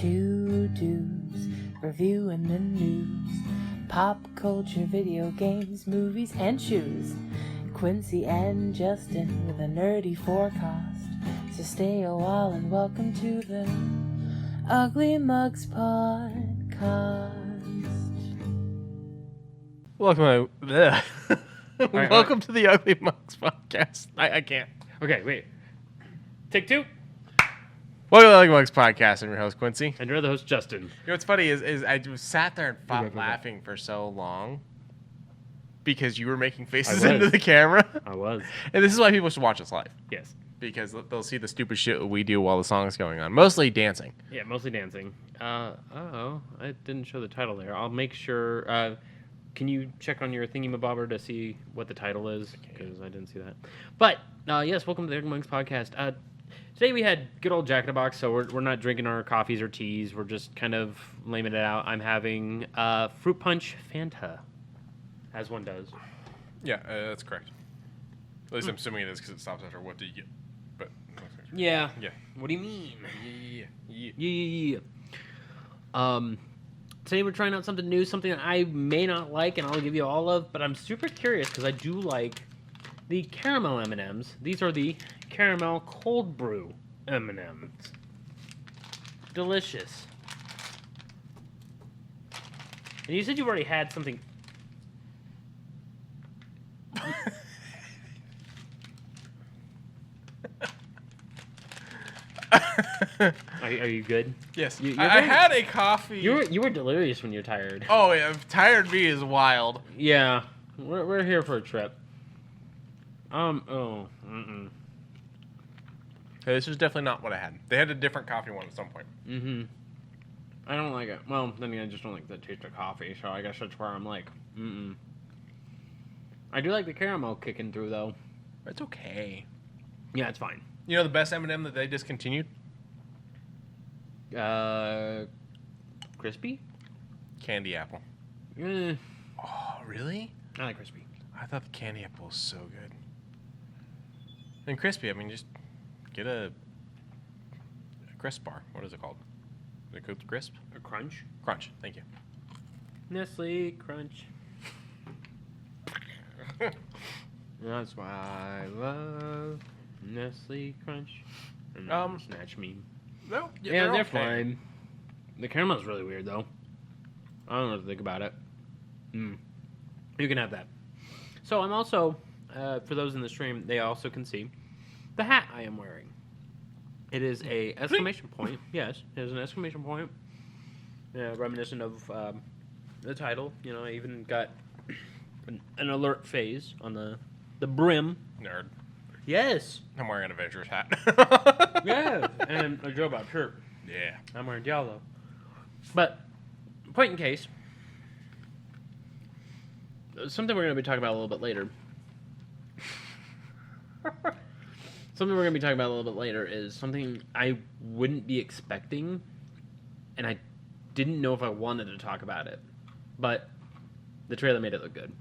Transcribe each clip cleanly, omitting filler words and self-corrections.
Two dudes reviewing the news, pop culture, video games, movies, and shoes. Quincy and Justin with a nerdy forecast. So stay a while and welcome to the Ugly Mugs Podcast. Welcome to the Ugly Mugs Podcast. I can't. Okay, wait. Take two. Welcome to the Ugly Mugs Podcast. I'm your host, Quincy. And you're the host, Justin. You know what's funny is I just sat there and fought laughing for so long because you were making faces into the camera. I was. And this is why people should watch us live. Yes. Because they'll see the stupid shit we do while the song's going on. Mostly dancing. Yeah, mostly dancing. I didn't show the title there. I'll make sure. Can you check on your thingy-mabobber to see what the title is? Because I didn't see that. But, yes, welcome to the Ugly Mugs Podcast. Today we had good old Jack in the Box, so we're not drinking our coffees or teas. We're just kind of laming it out. I'm having Fruit Punch Fanta, as one does. Yeah, that's correct. At least I'm assuming it is because it stops after what do you get. But yeah. Yeah. What do you mean? Yeah. Today we're trying out something new, something that I may not like, and I'll give you all of, but I'm super curious because I do like the caramel M&Ms. These are the caramel cold brew M&Ms. Delicious. And you said you already had something. Are you good? Yes. I had a coffee. You were delirious when you're tired. Oh, yeah. Tired me is wild. Yeah. We're here for a trip. Hey, this was definitely not what I had. They had a different coffee one at some point. Mm-hmm. I don't like it. Well, then I just don't like the taste of coffee, so I guess that's where I'm like, I do like the caramel kicking through, though. It's okay. Yeah, it's fine. You know the best M&M that they discontinued? Crispy? Candy apple. Eh, Oh, really? I like crispy. I thought the candy apple was so good. And crispy, I mean, just get a crisp bar. What is it called? Is it cooked crisp? A crunch? Crunch. Thank you. Nestle Crunch. That's why I love Nestle Crunch. And Snatch me. No. Yeah, they're okay. fine. The caramel's really weird, though. I don't know what to think about it. You can have that. So I'm also, for those in the stream, they also can see the hat I am wearing. It is a exclamation point. Yes, it is an exclamation point. Reminiscent of the title. You know, I even got an alert phase on the brim. Nerd. Yes. I'm wearing an Avengers hat. Yeah, and a Joe Bob shirt. Yeah. I'm wearing yellow. But, point in case, something we're going to be talking about a little bit later. Something we're going to be talking about a little bit later is something I wouldn't be expecting, and I didn't know if I wanted to talk about it. But the trailer made it look good.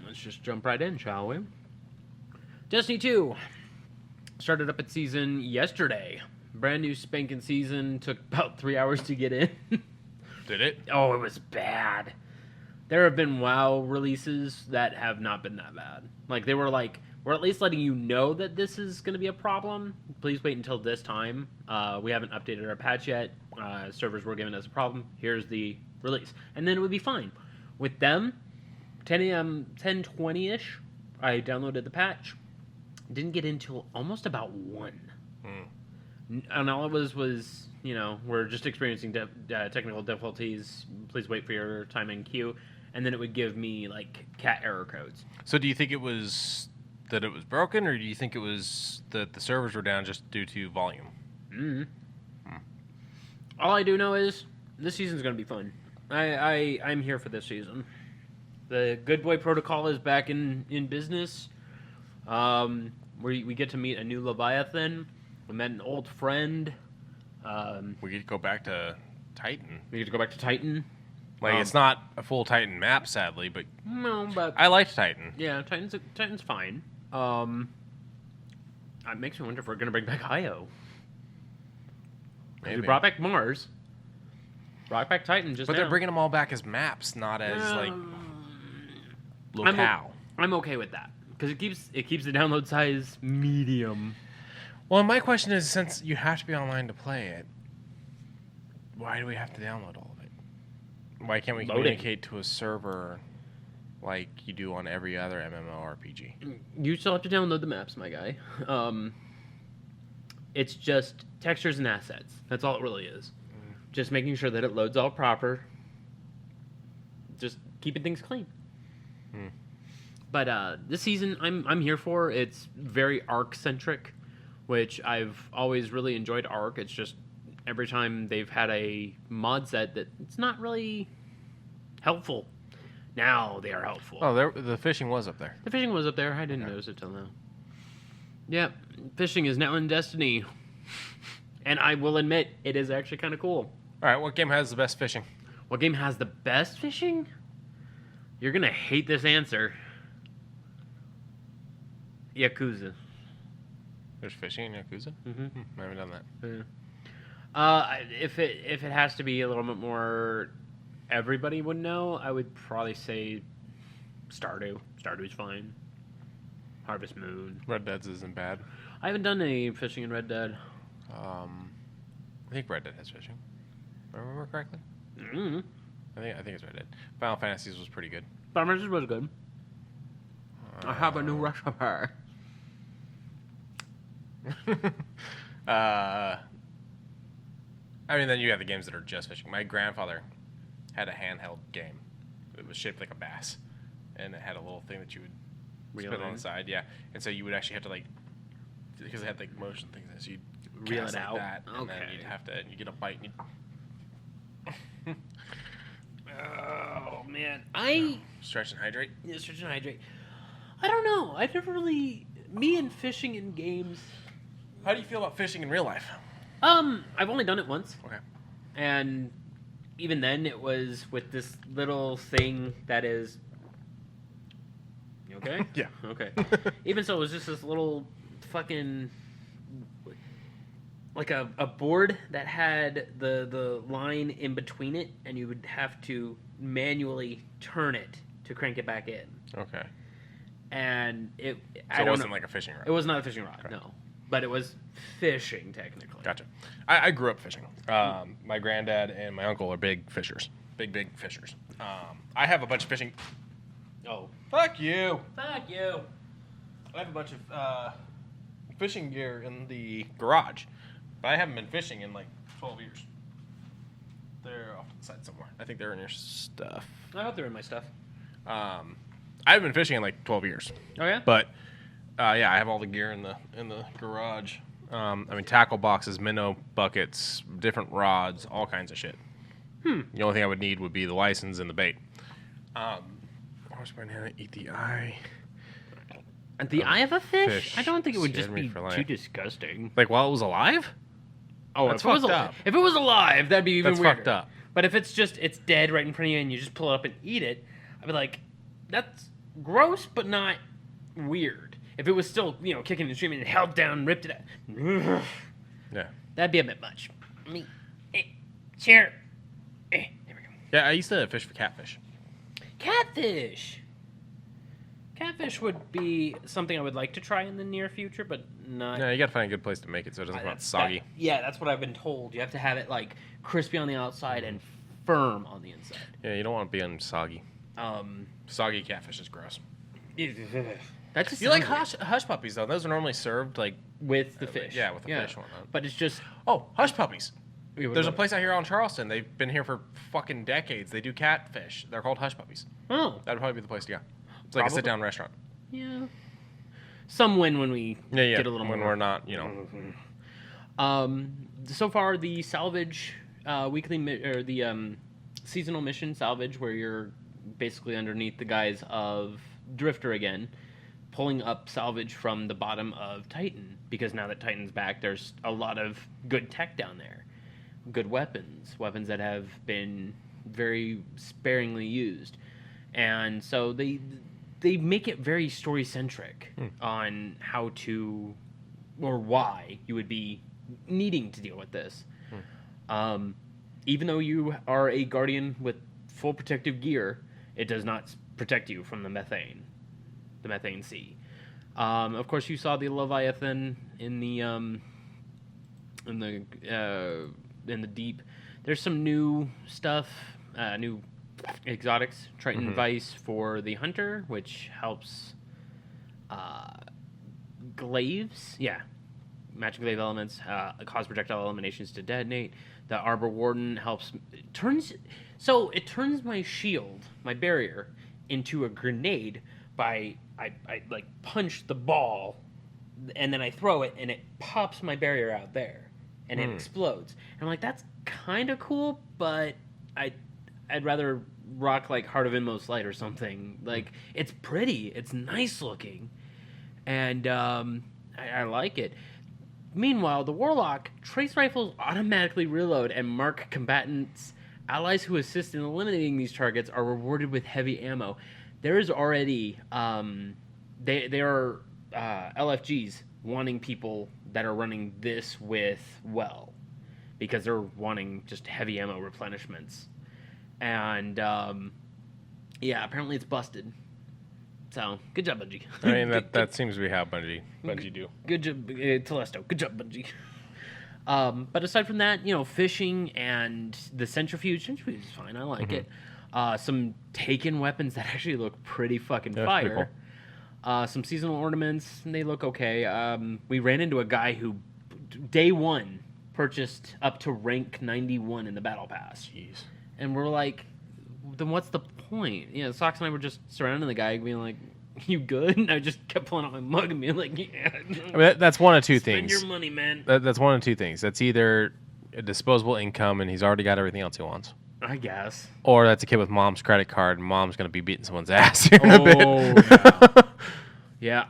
Let's just jump right in, shall we? Destiny 2 started up its season yesterday. Brand new spanking season. Took about 3 hours to get in. Did it? Oh, it was bad. There have been WoW releases that have not been that bad. Like, they were like, we're at least letting you know that this is going to be a problem. Please wait until this time. We haven't updated our patch yet. Servers were giving us a problem. Here's the release. And then it would be fine. With them, 10 a.m., 10:20-ish, I downloaded the patch. Didn't get into almost about 1. And all it was, you know, we're just experiencing technical difficulties. Please wait for your time in queue. And then it would give me, like, cat error codes. So do you think it was that it was broken, or do you think it was that the servers were down just due to volume? All I do know is this season's going to be fun. I'm here for this season. The Good Boy Protocol is back in business. We get to meet a new Leviathan. We met an old friend. We get to go back to Titan. Like, it's not a full Titan map, sadly, but no, but I liked Titan. Yeah, Titan's fine. It makes me wonder if we're gonna bring back Io. Maybe. We brought back Mars. Brought back Titan just But now. they're bringing them all back as maps, not as like locale. I'm okay with that because it keeps the download size medium. Well, my question is, since you have to be online to play it, why do we have to download all of it? Why can't we communicate to a server like you do on every other MMORPG? You still have to download the maps, my guy. It's just textures and assets. That's all it really is. Just making sure that it loads all proper. Just keeping things clean. But this season, I'm here for. It's very Arc centric, which I've always really enjoyed. Arc. It's just every time they've had a mod set that it's not really helpful. Now they are helpful. Oh, the fishing was up there. The fishing was up there. I didn't notice it till now. Yep, fishing is now in Destiny, and I will admit it is actually kind of cool. All right, what game has the best fishing? What game has the best fishing? You're gonna hate this answer. Yakuza. There's fishing in Yakuza? Mm-hmm. I haven't done that. Yeah. If it has to be a little bit more, everybody would know. I would probably say Stardew. Stardew's fine. Harvest Moon. Red Dead's isn't bad. I haven't done any fishing in Red Dead. I think Red Dead has fishing. If I remember correctly. Mm-hmm. I think it's Red Dead. Final Fantasies was pretty good. Farmers was good. I have a new recipe. I mean, then you have the games that are just fishing. My grandfather had a handheld game. It was shaped like a bass, and it had a little thing that you would spin on the side. Yeah, and so you would actually have to because it had like motion things, so you'd Reel cast it like out. that, and then Okay. you'd have to, and you get a bite, and you Oh man, stretch and hydrate. Yeah, stretch and hydrate. I don't know. I've never really me and fishing in games. How do you feel about fishing in real life? I've only done it once. Okay. And even then, it was with this little thing that is. You okay? Yeah. Okay. Even so, it was just this little fucking. Like a board that had the line in between it, and you would have to manually turn it to crank it back in. Okay. And it. So it wasn't like a fishing rod. It was not a fishing rod, Okay. no. But it was fishing, technically. Gotcha. I grew up fishing. My granddad and my uncle are big fishers. Big fishers. I have a bunch of fishing. Oh. Fuck you. Fuck you. I have a bunch of fishing gear in the garage, but I haven't been fishing in like 12 years. They're off to the side somewhere. I think they're in your stuff. I hope they're in my stuff. I haven't been fishing in like 12 years. Oh, yeah? But yeah, I have all the gear in the garage. I mean, tackle boxes, minnow buckets, different rods, all kinds of shit. The only thing I would need would be the license and the bait. I was going to eat the eye. The eye of a fish? Fish I don't think it would just scared me be for too life. disgusting. Like while it was alive? Oh, That's if it was fucked up. If it was alive, that'd be even That's weirder. fucked up. But if it's dead right in front of you and you just pull it up and eat it, I'd be like, that's gross, but not weird. If it was still, kicking and screaming and held down, ripped it out, Yeah. that'd be a bit much. Sure. There we go. Yeah, I used to fish for catfish. Catfish. Catfish would be something I would like to try in the near future, but not. Yeah, you gotta find a good place to make it so it doesn't come out soggy. That's what I've been told. You have to have it like crispy on the outside and firm on the inside. Yeah, you don't want to be on soggy. Um, Soggy catfish is gross. That's just You like hush puppies though? Those are normally served like with the fish. Yeah, with the fish and whatnot. But it's just Oh, hush puppies. There's There's a place out here on Charleston. They've been here for fucking decades. They do catfish. They're called hush puppies. Oh, That'd probably be the place to go. It's like a Probably. sit-down restaurant. yeah. Some win when we Yeah. get a little when more. we're not, So far, the salvage weekly or the seasonal mission salvage, where you're basically underneath the guise of Drifter again, pulling up salvage from the bottom of Titan, because now that Titan's back, there's a lot of good tech down there, good weapons that have been very sparingly used, and so they make it very story centric on how to or why you would be needing to deal with this. Even though you are a guardian with full protective gear, it does not protect you from the methane sea. Of course, you saw the Leviathan in the deep. There's some new stuff, new exotics. Triton Vice for the hunter, which helps glaives. Yeah, magic glaive elements cause projectile eliminations to detonate. The Arbor Warden helps it turns my shield, my barrier, into a grenade by I like punch the ball, and then I throw it, and it pops my barrier out there, and it explodes. And I'm like, that's kind of cool, but I'd rather rock like Heart of Inmost Light or something. Like, it's pretty, it's nice looking, and I like it. Meanwhile, the Warlock trace rifles automatically reload and mark combatants. Allies who assist in eliminating these targets are rewarded with heavy ammo. There is already they are LFGs wanting people that are running this with because they're wanting just heavy ammo replenishments, and apparently it's busted. So, good job, Bungie. I mean, that seems to be how Bungie do. Good job, Telesto. Good job, Bungie. But aside from that, fishing and the centrifuge is fine. I like it. Some taken weapons that actually look pretty fucking fire. Pretty cool. Some seasonal ornaments, and they look okay. We ran into a guy who, day one, purchased up to rank 91 in the battle pass. Jeez. And we're like, then what's the point? Socks and I were just surrounding the guy, being like, "You good?" And I just kept pulling out my mug and being like, "Yeah." I mean, that's one of two things. Spend your money, man. That's one of two things. That's either a disposable income and he's already got everything else he wants, I guess, or that's a kid with mom's credit card and mom's going to be beating someone's ass here in a bit. Yeah.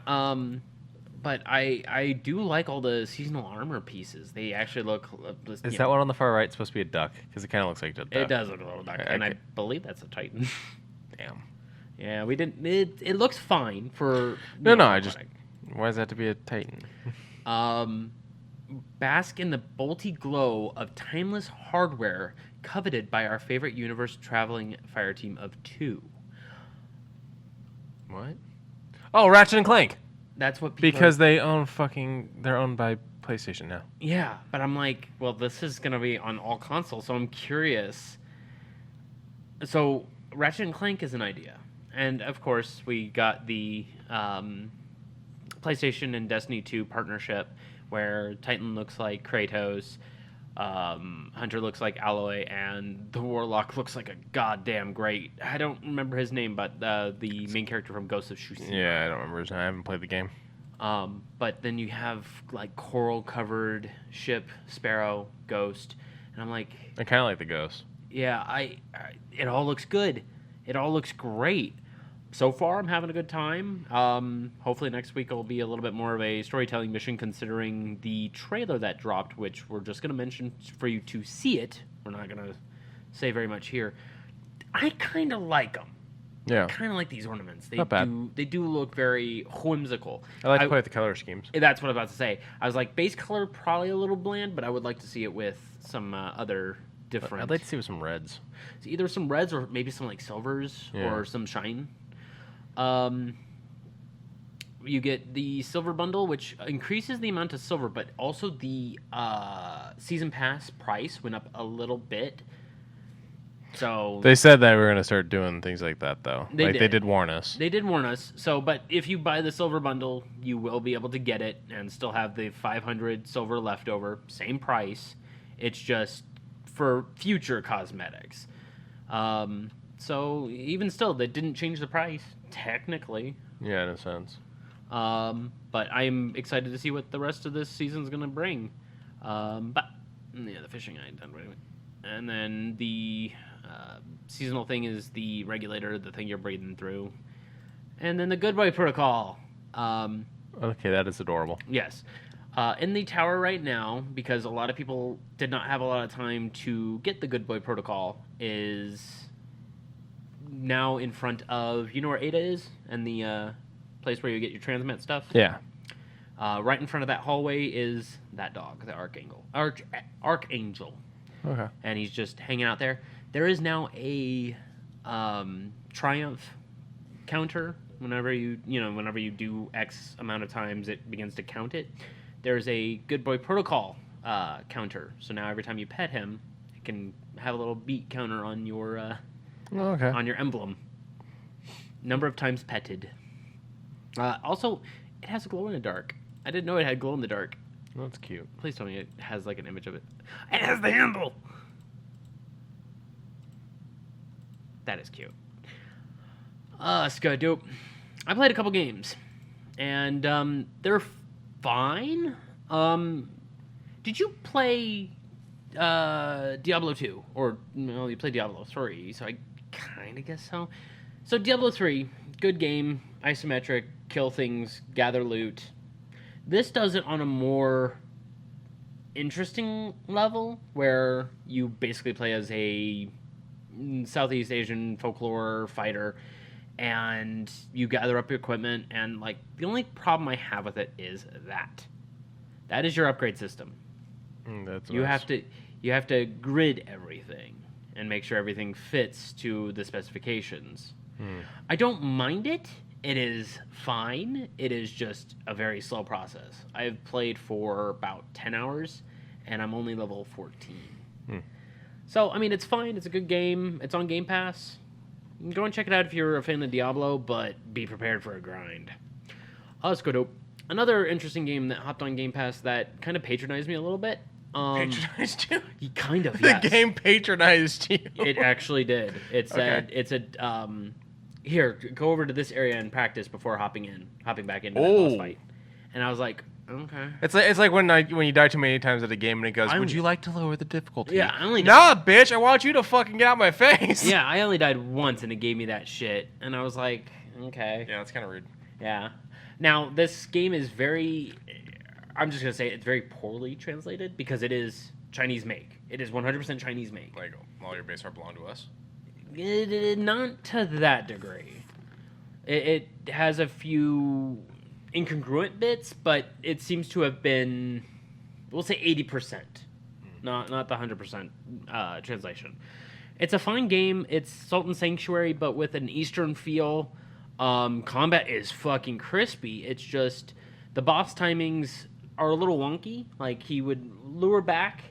But I do like all the seasonal armor pieces. They actually look. Is that one on the far right supposed to be a duck? Because it kind of looks like a duck. It does look a little duck, and I believe that's a Titan. Damn. Yeah, we didn't. It looks fine for. No. Why does that have to be a Titan? Bask in the bolty glow of timeless hardware coveted by our favorite universe traveling fire team of 2. What? Oh, Ratchet and Clank. That's what people because they're owned by PlayStation now. Yeah, but I'm like, well, this is gonna be on all consoles, so I'm curious. So Ratchet and Clank is an idea, and of course we got the PlayStation and Destiny 2 partnership, where Titan looks like Kratos, Hunter looks like Aloy, and the Warlock looks like a goddamn great. I don't remember his name, but the main character from Ghost of Tsushima. Yeah, I don't remember his name. I haven't played the game. But then you have like coral-covered ship, Sparrow, Ghost, and I'm like, I kind of like the Ghost. Yeah, it all looks good. It all looks great. So far, I'm having a good time. Hopefully next week will be a little bit more of a storytelling mission, considering the trailer that dropped, which we're just going to mention for you to see it. We're not going to say very much here. I kind of like them. Yeah. I kind of like these ornaments. Not bad. They do look very whimsical. I like to play with the color schemes. That's what I was about to say. I was like, base color probably a little bland, but I would like to see it with some other different... I'd like to see with some reds. So either some reds or maybe some like silvers or some shine. You get the silver bundle, which increases the amount of silver, but also the season pass price went up a little bit. So they said that we were going to start doing things like that, though. They did warn us. They did warn us. So, but if you buy the silver bundle, you will be able to get it and still have the 500 silver left over. Same price. It's just for future cosmetics. So even still, they didn't change the price, technically. Yeah, in a sense. But I'm excited to see what the rest of this season's going to bring. But, yeah, the fishing I ain't done with. And then the seasonal thing is the regulator, the thing you're breathing through. And then the Good Boy Protocol. Okay, that is adorable. Yes. In the tower right now, because a lot of people did not have a lot of time to get the Good Boy Protocol, is now in front of, you know where Ada is? And the place where you get your transmit stuff? Yeah. Right in front of that hallway is that dog, the Archangel. Okay. And he's just hanging out there. There is now a triumph counter. Whenever you do X amount of times, it begins to count it. There's a Good Boy Protocol counter. So now every time you pet him, it can have a little beat counter on your on your emblem. Number of times petted. Also, it has a glow in the dark. I didn't know it had glow in the dark. That's cute. Please tell me it has like an image of it. It has the handle. That is cute. Skadoop. I played a couple games, and they're fine. Did you play Diablo 2? Or, no, you played Diablo 3, so I kind of guess so. So Diablo 3, good game, isometric, kill things, gather loot. This does it on a more interesting level, where you basically play as a Southeast Asian folklore fighter, and you gather up your equipment, and like the only problem I have with it is that is your upgrade system. You have to grid everything and make sure everything fits to the specifications. I don't mind it. It is fine. It is just a very slow process. I've played for about 10 hours, and I'm only level 14. So, I mean, it's fine. It's a good game. It's on Game Pass. Go and check it out if you're a fan of Diablo, but be prepared for a grind. Let's go to another interesting game that hopped on Game Pass that kind of patronized me a little bit. Patronized you? Kind of, yes. The game patronized you. It actually did. It said, here, go over to this area and practice before hopping back into that boss fight. And I was like, okay. It's like when you die too many times at a game and it goes, would you like to lower the difficulty? Yeah, I only Nah, bitch, I want you to fucking get out my face. Yeah, I only died once and it gave me that shit. And I was like, okay. Yeah, that's kind of rude. Yeah. Now, this game is I'm just going to say it's very poorly translated because it is Chinese make. It is 100% Chinese make. Like, all your base art belong to us? Not to that degree. It has a few incongruent bits, but it seems to have been, we'll say 80%, not the 100% translation. It's a fine game. It's Sultan Sanctuary, but with an Eastern feel. Combat is fucking crispy. It's just the boss timings are a little wonky. Like, he would lure back,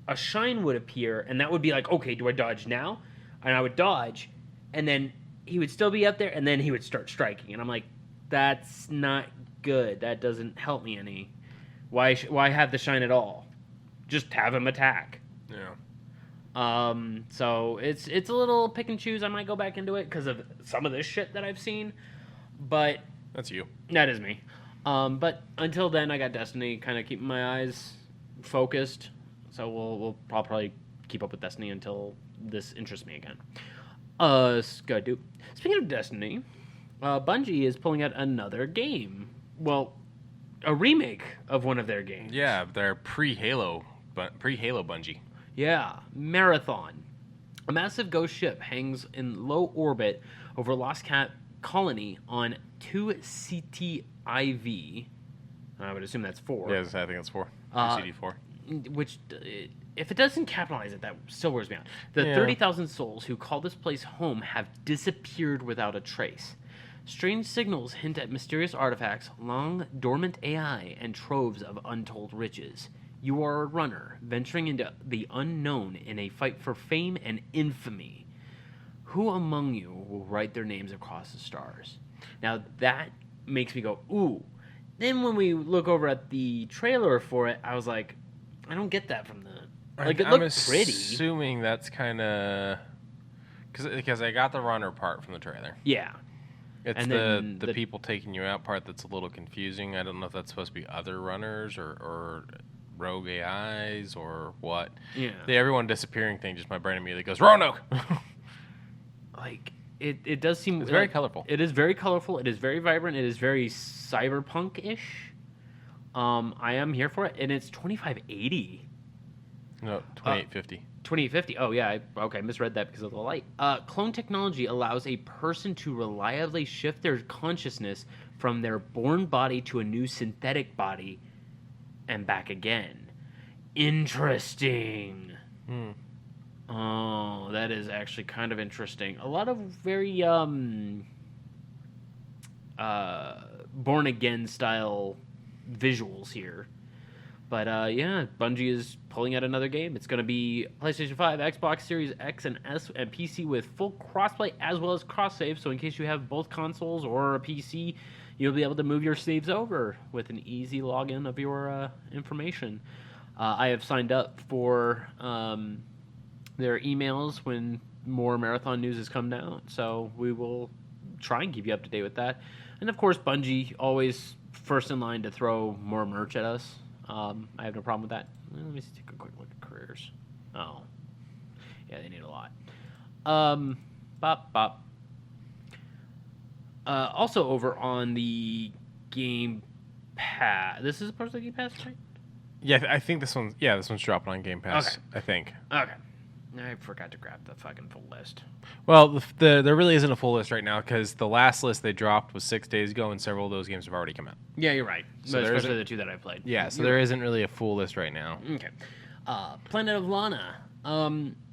a shine would appear, and that would be like, okay, do I dodge now? And I would dodge, and then he would still be up there, and then he would start striking. And I'm like, that's not good. That doesn't help me any. Why have the shine at all? Just have him attack. Yeah. So it's a little pick and choose. I might go back into it because of some of this shit that I've seen. But that's you. That is me. But until then, I got Destiny, kind of keeping my eyes focused. So I'll probably keep up with Destiny until this interests me again. Speaking of Destiny, Bungie is pulling out another game. Well, a remake of one of their games. Yeah, they're pre-Halo Bungie. Yeah, Marathon. A massive ghost ship hangs in low orbit over Lost Cat Colony on 2CTIV. I would assume that's 4. Yes, I think that's 4. CD4. Which, if it doesn't capitalize it, that still wears me out. The 30,000 souls who call this place home have disappeared without a trace. Strange signals hint at mysterious artifacts, long dormant AI, and troves of untold riches. You are a runner, venturing into the unknown in a fight for fame and infamy. Who among you will write their names across the stars? Now that makes me go, ooh. Then when we look over at the trailer for it, I was like, I don't get that from the... Like, it looked pretty. I'm assuming that's kind of... Because I got the runner part from the trailer. Yeah. It's the people taking you out part that's a little confusing. I don't know if that's supposed to be other runners or rogue AIs or what. Yeah. The everyone disappearing thing, just my brain immediately goes, Roanoke! Like, it does seem... It's very colorful. It is very colorful. It is very vibrant. It is very cyberpunk-ish. I am here for it, and it's $25.80. No, $28.50. $28.50. Oh, yeah. I misread that because of the light. Clone technology allows a person to reliably shift their consciousness from their born body to a new synthetic body and back again. Interesting. Oh, that is actually kind of interesting. A lot of very born again style visuals here. But yeah, Bungie is pulling out another game. It's going to be PlayStation 5, Xbox Series X and S, and PC with full crossplay as well as cross save. So in case you have both consoles or a PC, you'll be able to move your saves over with an easy login of your information. I have signed up for their emails when more Marathon news has come down. So we will try and keep you up to date with that. And of course, Bungie always first in line to throw more merch at us. I have no problem with that. Let me take a quick look at careers. Oh. Yeah, they need a lot. Also over on the Game Pass. This is part of the Game Pass, right? Yeah, I think this one's dropping on Game Pass. Okay. I think. Okay. I forgot to grab the fucking full list. Well, there really isn't a full list right now because the last list they dropped was 6 days ago, and several of those games have already come out. Yeah, you're right. So especially the two that I played. Yeah, so there isn't really a full list right now. Okay. Planet of Lana.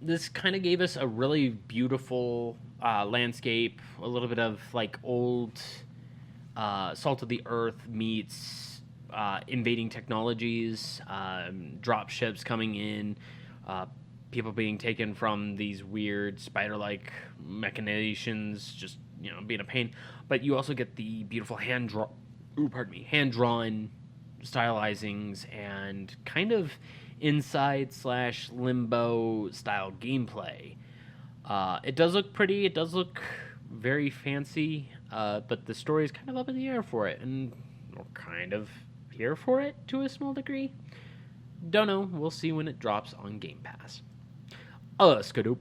This kind of gave us a really beautiful landscape, a little bit of like old Salt of the Earth meets invading technologies, drop ships coming in, people being taken from these weird spider-like machinations, just being a pain. But you also get the beautiful hand-drawn stylizings and kind of inside/limbo style gameplay. It does look pretty. It does look very fancy, but the story is kind of up in the air for it, and we're kind of here for it to a small degree. Don't know. We'll see when it drops on Game Pass. Skadoop.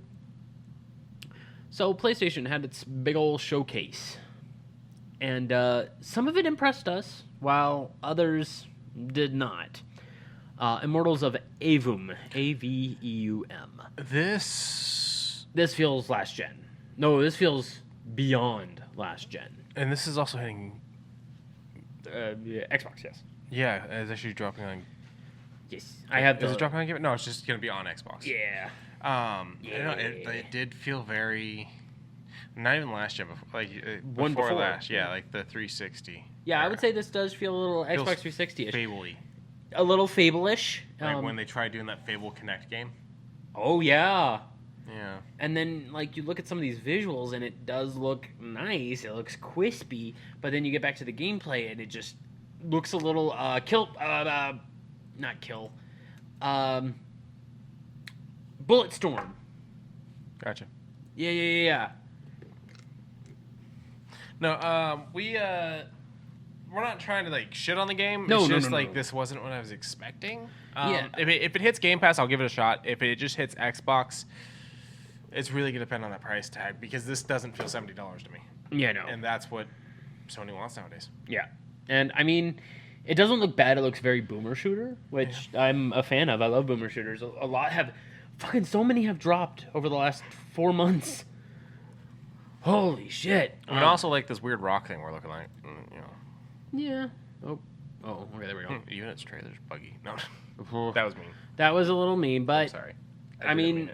So PlayStation had its big old showcase, and some of it impressed us, while others did not. Immortals of Aveum, Aveum. This feels last gen. No, this feels beyond last gen. And this is also hitting Xbox, yes. Yeah, it's actually dropping on. Yes, I have. Is it dropping on Game? No, it's just gonna be on Xbox. Yeah. It did feel very. Not even last gen, before before last. Yeah, like the 360. Yeah, I would say this does feel a little Xbox 360-ish. Fable-y. A little Fable-ish. Like when they tried doing that Fable Connect game. Oh, yeah. Yeah. And then, you look at some of these visuals, and it does look nice. It looks crispy. But then you get back to the gameplay, and it just looks a little not kill. Bulletstorm. Gotcha. Yeah. No, we're not trying to shit on the game. No, it's no, just no. this wasn't what I was expecting. Yeah. If it hits Game Pass, I'll give it a shot. If it just hits Xbox, it's really gonna depend on that price tag because this doesn't feel $70 to me. Yeah, no. And that's what Sony wants nowadays. Yeah. And I mean, it doesn't look bad. It looks very boomer shooter, which I'm a fan of. I love boomer shooters. A lot have, so many have dropped over the last 4 months. Holy shit. I mean, also this weird rock thing we're looking like, Yeah. Oh, okay, there we go. Even its trailer's buggy. No, that was mean. That was a little mean, but I'm sorry. I mean,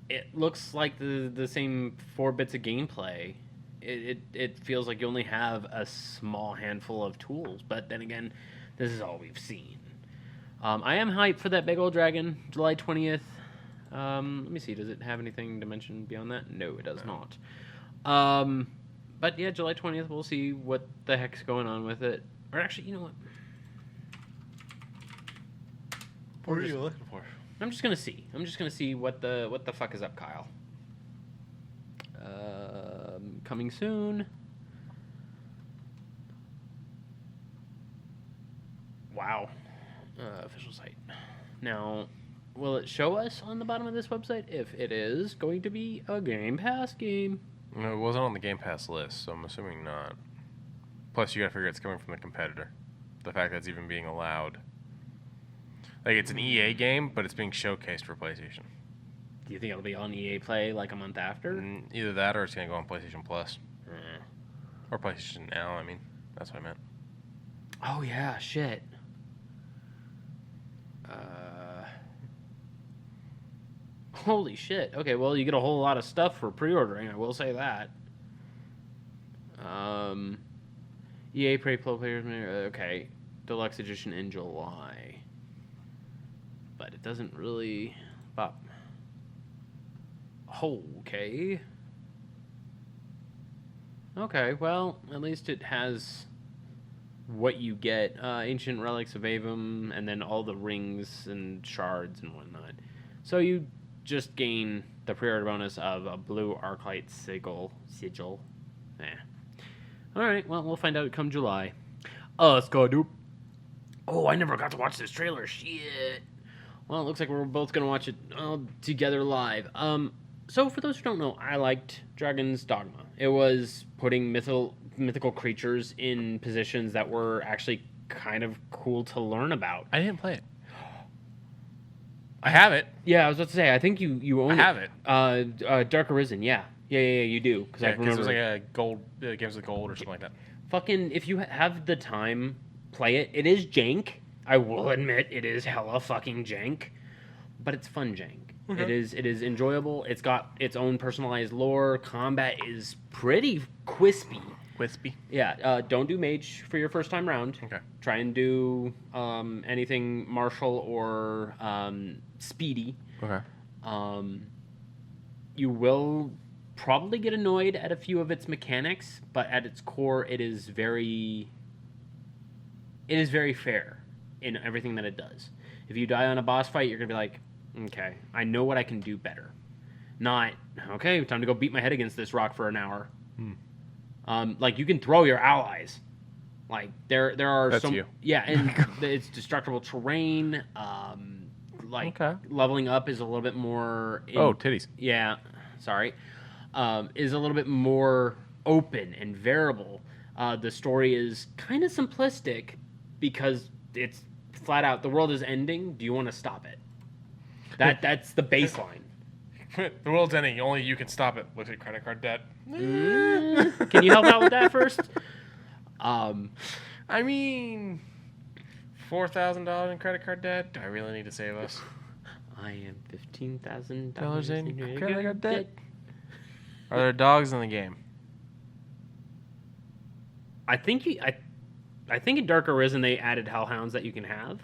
it looks like the same 4 bits of gameplay. It feels like you only have a small handful of tools, but then again, this is all we've seen. I am hyped for that big old dragon, July 20th. Let me see, does it have anything to mention beyond that? No, it does not. But yeah, July 20th, we'll see what the heck's going on with it. Or actually, you know what? What are you looking for? I'm just gonna see. I'm just gonna see what the fuck is up, Kyle. Coming soon. Wow. Official site. Now, will it show us on the bottom of this website if it is going to be a Game Pass game? No, it wasn't on the Game Pass list, so I'm assuming not. Plus, you gotta figure it's coming from the competitor. The fact that it's even being allowed. It's an EA game, but it's being showcased for PlayStation. Do you think it'll be on EA Play a month after? Either that or it's going to go on PlayStation Plus. Or PlayStation Now, I mean. That's what I meant. Oh yeah, shit. Holy shit. Okay, well you get a whole lot of stuff for pre-ordering. I will say that. EA Play players. Okay, deluxe edition in July, but it doesn't really. Pop. Okay. Okay. Well, at least it has what you get: ancient relics of Avum, and then all the rings and shards and whatnot. So you just gain the pre-order bonus of a blue Arclight sigil. All right, well, we'll find out come July. Let's go, dude. Oh, I never got to watch this trailer. Shit. Well, it looks like we're both going to watch it together live. So for those who don't know, I liked Dragon's Dogma. It was putting mythical creatures in positions that were actually kind of cool to learn about. I didn't play it. I have it. Yeah, I was about to say, I think you own it. I have it. Dark Arisen, yeah. Yeah, you do. Because it was like a gold, games with gold or something like that. Fucking, if you have the time, play it. It is jank. I will admit, it is hella fucking jank. But it's fun jank. Okay. It is enjoyable. It's got its own personalized lore. Combat is pretty crispy. Wispy. Yeah, don't do mage for your first time round. Okay. Try and do anything martial or speedy. Okay. You will probably get annoyed at a few of its mechanics, but at its core, it is very fair in everything that it does. If you die on a boss fight, you're gonna be like, okay, I know what I can do better. Not, okay, time to go beat my head against this rock for an hour. Like, you can throw your allies. Like, there are That's some... you. Yeah, and it's destructible terrain. Okay. Leveling up is a little bit more... Titties. Yeah, sorry. Is a little bit more open and variable. The story is kind of simplistic because it's flat out, the world is ending. Do you want to stop it? That's the baseline. The world's ending. Only you can stop it. Look at credit card debt. Can you help out with that first? I mean, $4,000 in credit card debt. Do I really need to save us? I am $15,000 in credit card debt. Are there dogs in the game? I think in Dark Arisen they added hellhounds that you can have.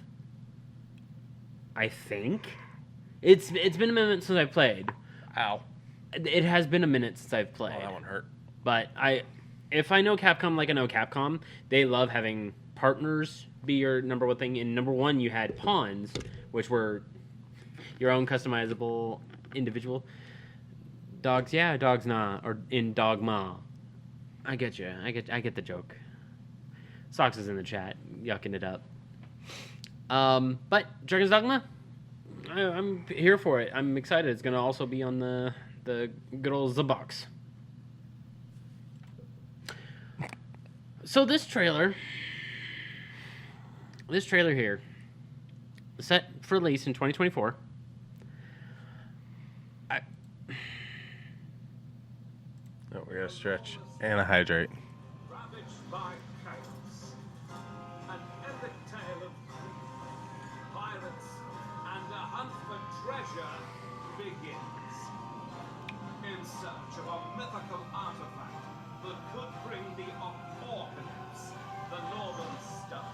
I think it's been a minute since I played. Ow. It has been a minute since I've played. Oh, that one hurt. But if I know Capcom like I know Capcom, they love having partners be your number one thing. In number one, you had pawns, which were your own customizable individual dogs. Yeah, dogs nah, or in Dogma. I get you. I get the joke. Socks is in the chat, yucking it up. But Dragon's Dogma, I'm here for it. I'm excited. It's gonna also be on the good old Xbox. So this trailer here, set for release in 2024. No, we're gonna stretch and hydrate. Ravaged by chaos. An epic tale of pirates and a hunt for treasure begins. In search of a mythical artifact that could bring the apocalypse, the Northern Star.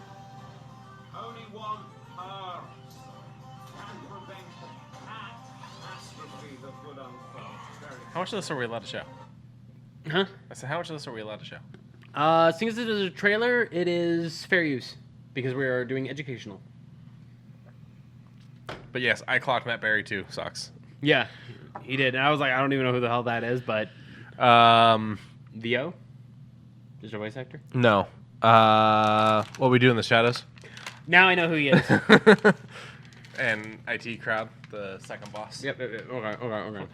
Only one Earth can prevent that catastrophe that would unfold. How much of this are we allowed to show? Huh? I said, how much of this are we allowed to show? Since it is a trailer, it is fair use because we are doing educational. But yes, I clocked Matt Berry too. Sucks. Yeah, he did. And I was like, I don't even know who the hell that is, but VO? Is your voice actor? No. What we do in the shadows? Now I know who he is. And IT Crowd, the second boss. Yep. Okay.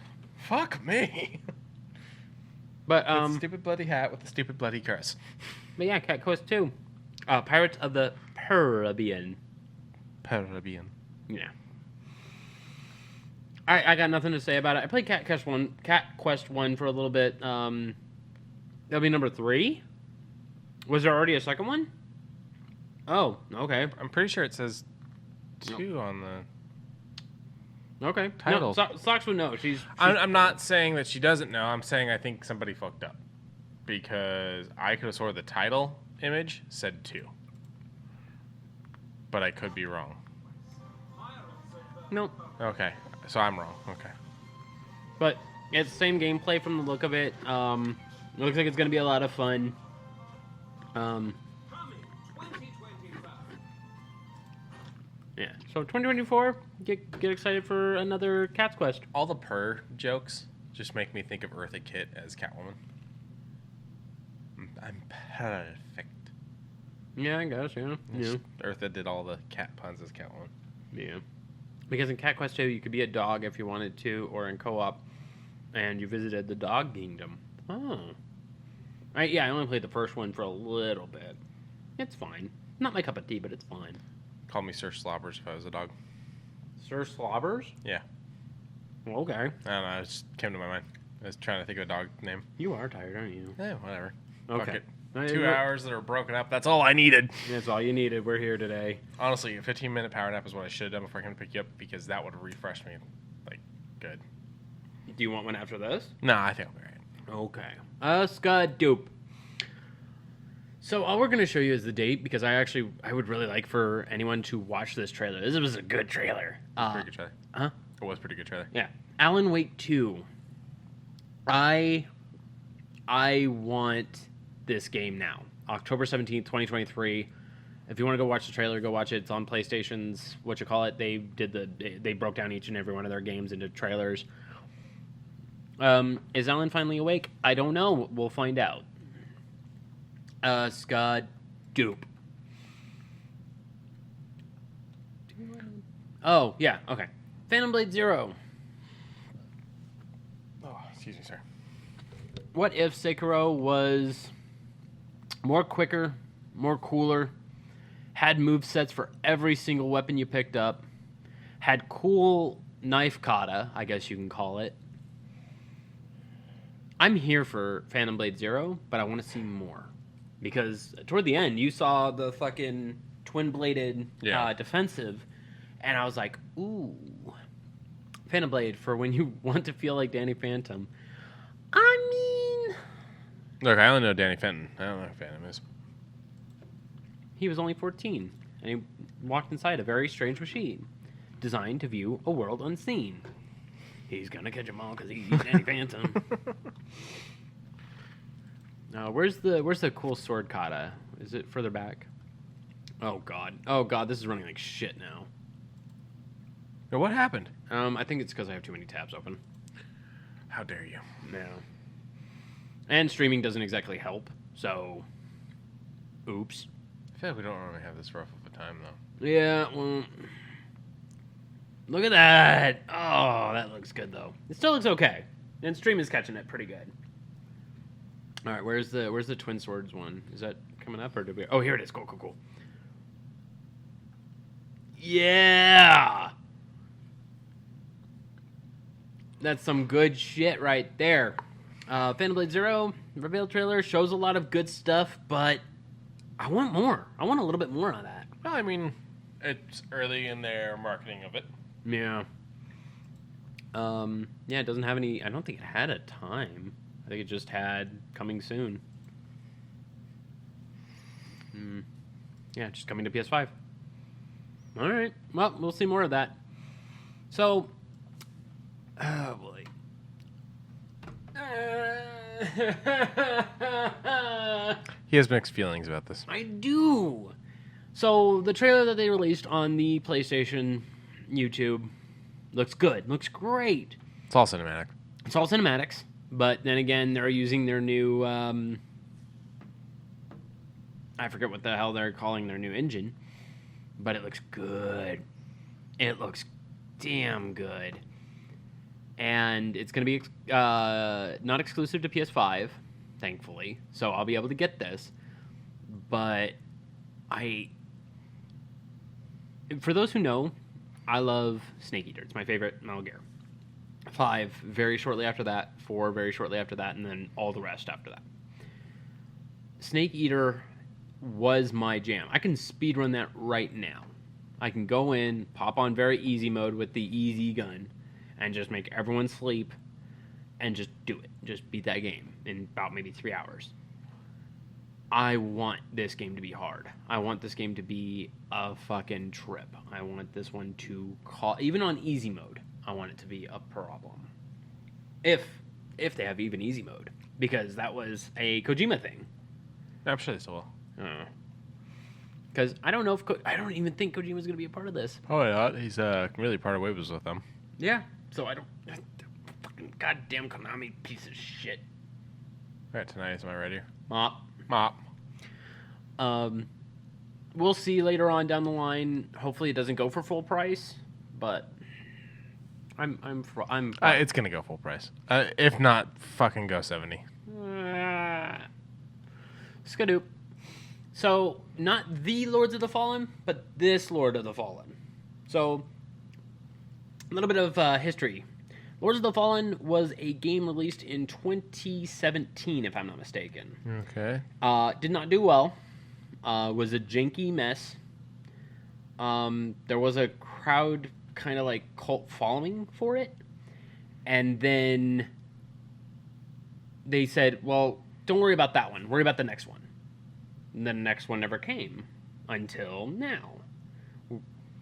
Fuck me. But With the stupid bloody hat with the stupid bloody curse. But yeah, Cat Quest 2. Pirates of the Caribbean. Yeah. I got nothing to say about it. I played Cat Quest 1 for a little bit. That'll be number 3. Was there already a second one? Oh, okay. I'm pretty sure it says 2 on the... Okay. Title. No, Socks would know. I'm not saying that she doesn't know. I'm saying I think somebody fucked up. Because I could have sworn the title image said 2. But I could be wrong. Nope. Okay. So I'm wrong. Okay. But it's the same gameplay from the look of it. It looks like it's going to be a lot of fun. Coming 2025. Yeah. So 2024, get excited for another Cat's Quest. All the purr jokes just make me think of Eartha Kitt as Catwoman. I'm perfect. Yeah, I guess, yeah. Yeah. Eartha did all the cat puns as Catwoman. Yeah. Because in Cat Quest 2, you could be a dog if you wanted to, or in co-op, and you visited the dog kingdom. Oh. Yeah, I only played the first one for a little bit. It's fine. Not my cup of tea, but it's fine. Call me Sir Slobbers if I was a dog. Sir Slobbers? Yeah. Okay. I don't know. It just came to my mind. I was trying to think of a dog name. You are tired, aren't you? Yeah, whatever. Okay. Fuck it. 2 hours that are broken up. That's all I needed. That's all you needed. We're here today. Honestly, a 15-minute power nap is what I should have done before I came to pick you up because that would have refreshed me. Like, good. Do you want one after this? No, I think I'll be right. Okay. Skadoop. So all we're going to show you is the date because I would really like for anyone to watch this trailer. This was a good trailer. Pretty good trailer. Huh? It was a pretty good trailer. Yeah. Alan Wake 2. I want this game now. October 17th, 2023. If you want to go watch the trailer, go watch it. It's on PlayStation's, they broke down each and every one of their games into trailers. Is Alan finally awake? I don't know. We'll find out. Scott Doop. Oh, yeah, okay. Phantom Blade Zero. Oh, excuse me, sir. What if Sekiro was more quicker, more cooler, had movesets for every single weapon you picked up, had cool knife kata, I guess you can call it. I'm here for Phantom Blade Zero, but I want to see more. Because toward the end, you saw the fucking twin-bladed defensive, and I was like, ooh. Phantom Blade for when you want to feel like Danny Phantom. I mean... Look, I only know Danny Fenton. I don't know who Phantom is. He was only 14, and he walked inside a very strange machine, designed to view a world unseen. He's gonna catch them all because he's Danny Phantom. Where's the cool sword kata? Is it further back? Oh god, this is running like shit now. Now, what happened? I think it's because I have too many tabs open. How dare you? No. And streaming doesn't exactly help, so... Oops. I feel like we don't normally have this rough of a time, though. Yeah, well... Look at that! Oh, that looks good, though. It still looks okay. And stream is catching it pretty good. Alright, where's the Twin Swords one? Is that coming up, or did we... Oh, here it is. Cool. Yeah! That's some good shit right there. Phantom Blade Zero, reveal trailer, shows a lot of good stuff, but I want more. I want a little bit more of that. Well, I mean, it's early in their marketing of it. Yeah. It doesn't have any... I don't think it had a time. I think it just had coming soon. Yeah, just coming to PS5. Alright, well, we'll see more of that. So... Oh, boy. He has mixed feelings about this. I do. So the trailer that they released on the PlayStation YouTube looks good. Looks great. It's all cinematic. It's all cinematics, but then again, they're using their new I forget what the hell they're calling their new engine, but it looks good. It looks damn good. And it's going to be not exclusive to PS5, thankfully. So I'll be able to get this. But for those who know, I love Snake Eater. It's my favorite Metal Gear. 5 very shortly after that, 4 very shortly after that, and then all the rest after that. Snake Eater was my jam. I can speedrun that right now. I can go in, pop on very easy mode with the easy gun, and just make everyone sleep, and just do it. Just beat that game in about maybe 3 hours. I want this game to be hard. I want this game to be a fucking trip. I want this one to call, even on easy mode, I want it to be a problem. If they have even easy mode, because that was a Kojima thing. I'm sure they still will. Because I don't know if I don't even think Kojima's going to be a part of this. Probably not. He's really parted ways with them. Yeah. So I don't. Fucking goddamn Konami piece of shit. All right, tonight, am I ready? Mop. We'll see later on down the line. Hopefully, it doesn't go for full price, but I'm. It's gonna go full price. If not, fucking go 70. Skadoop. So, not the Lords of the Fallen, but this Lord of the Fallen. So, a little bit of history. Lords of the Fallen was a game released in 2017, if I'm not mistaken. Okay. Did not do well. Was a janky mess. There was a crowd kind of like cult following for it. And then they said, well, don't worry about that one. Worry about the next one. And the next one never came until now,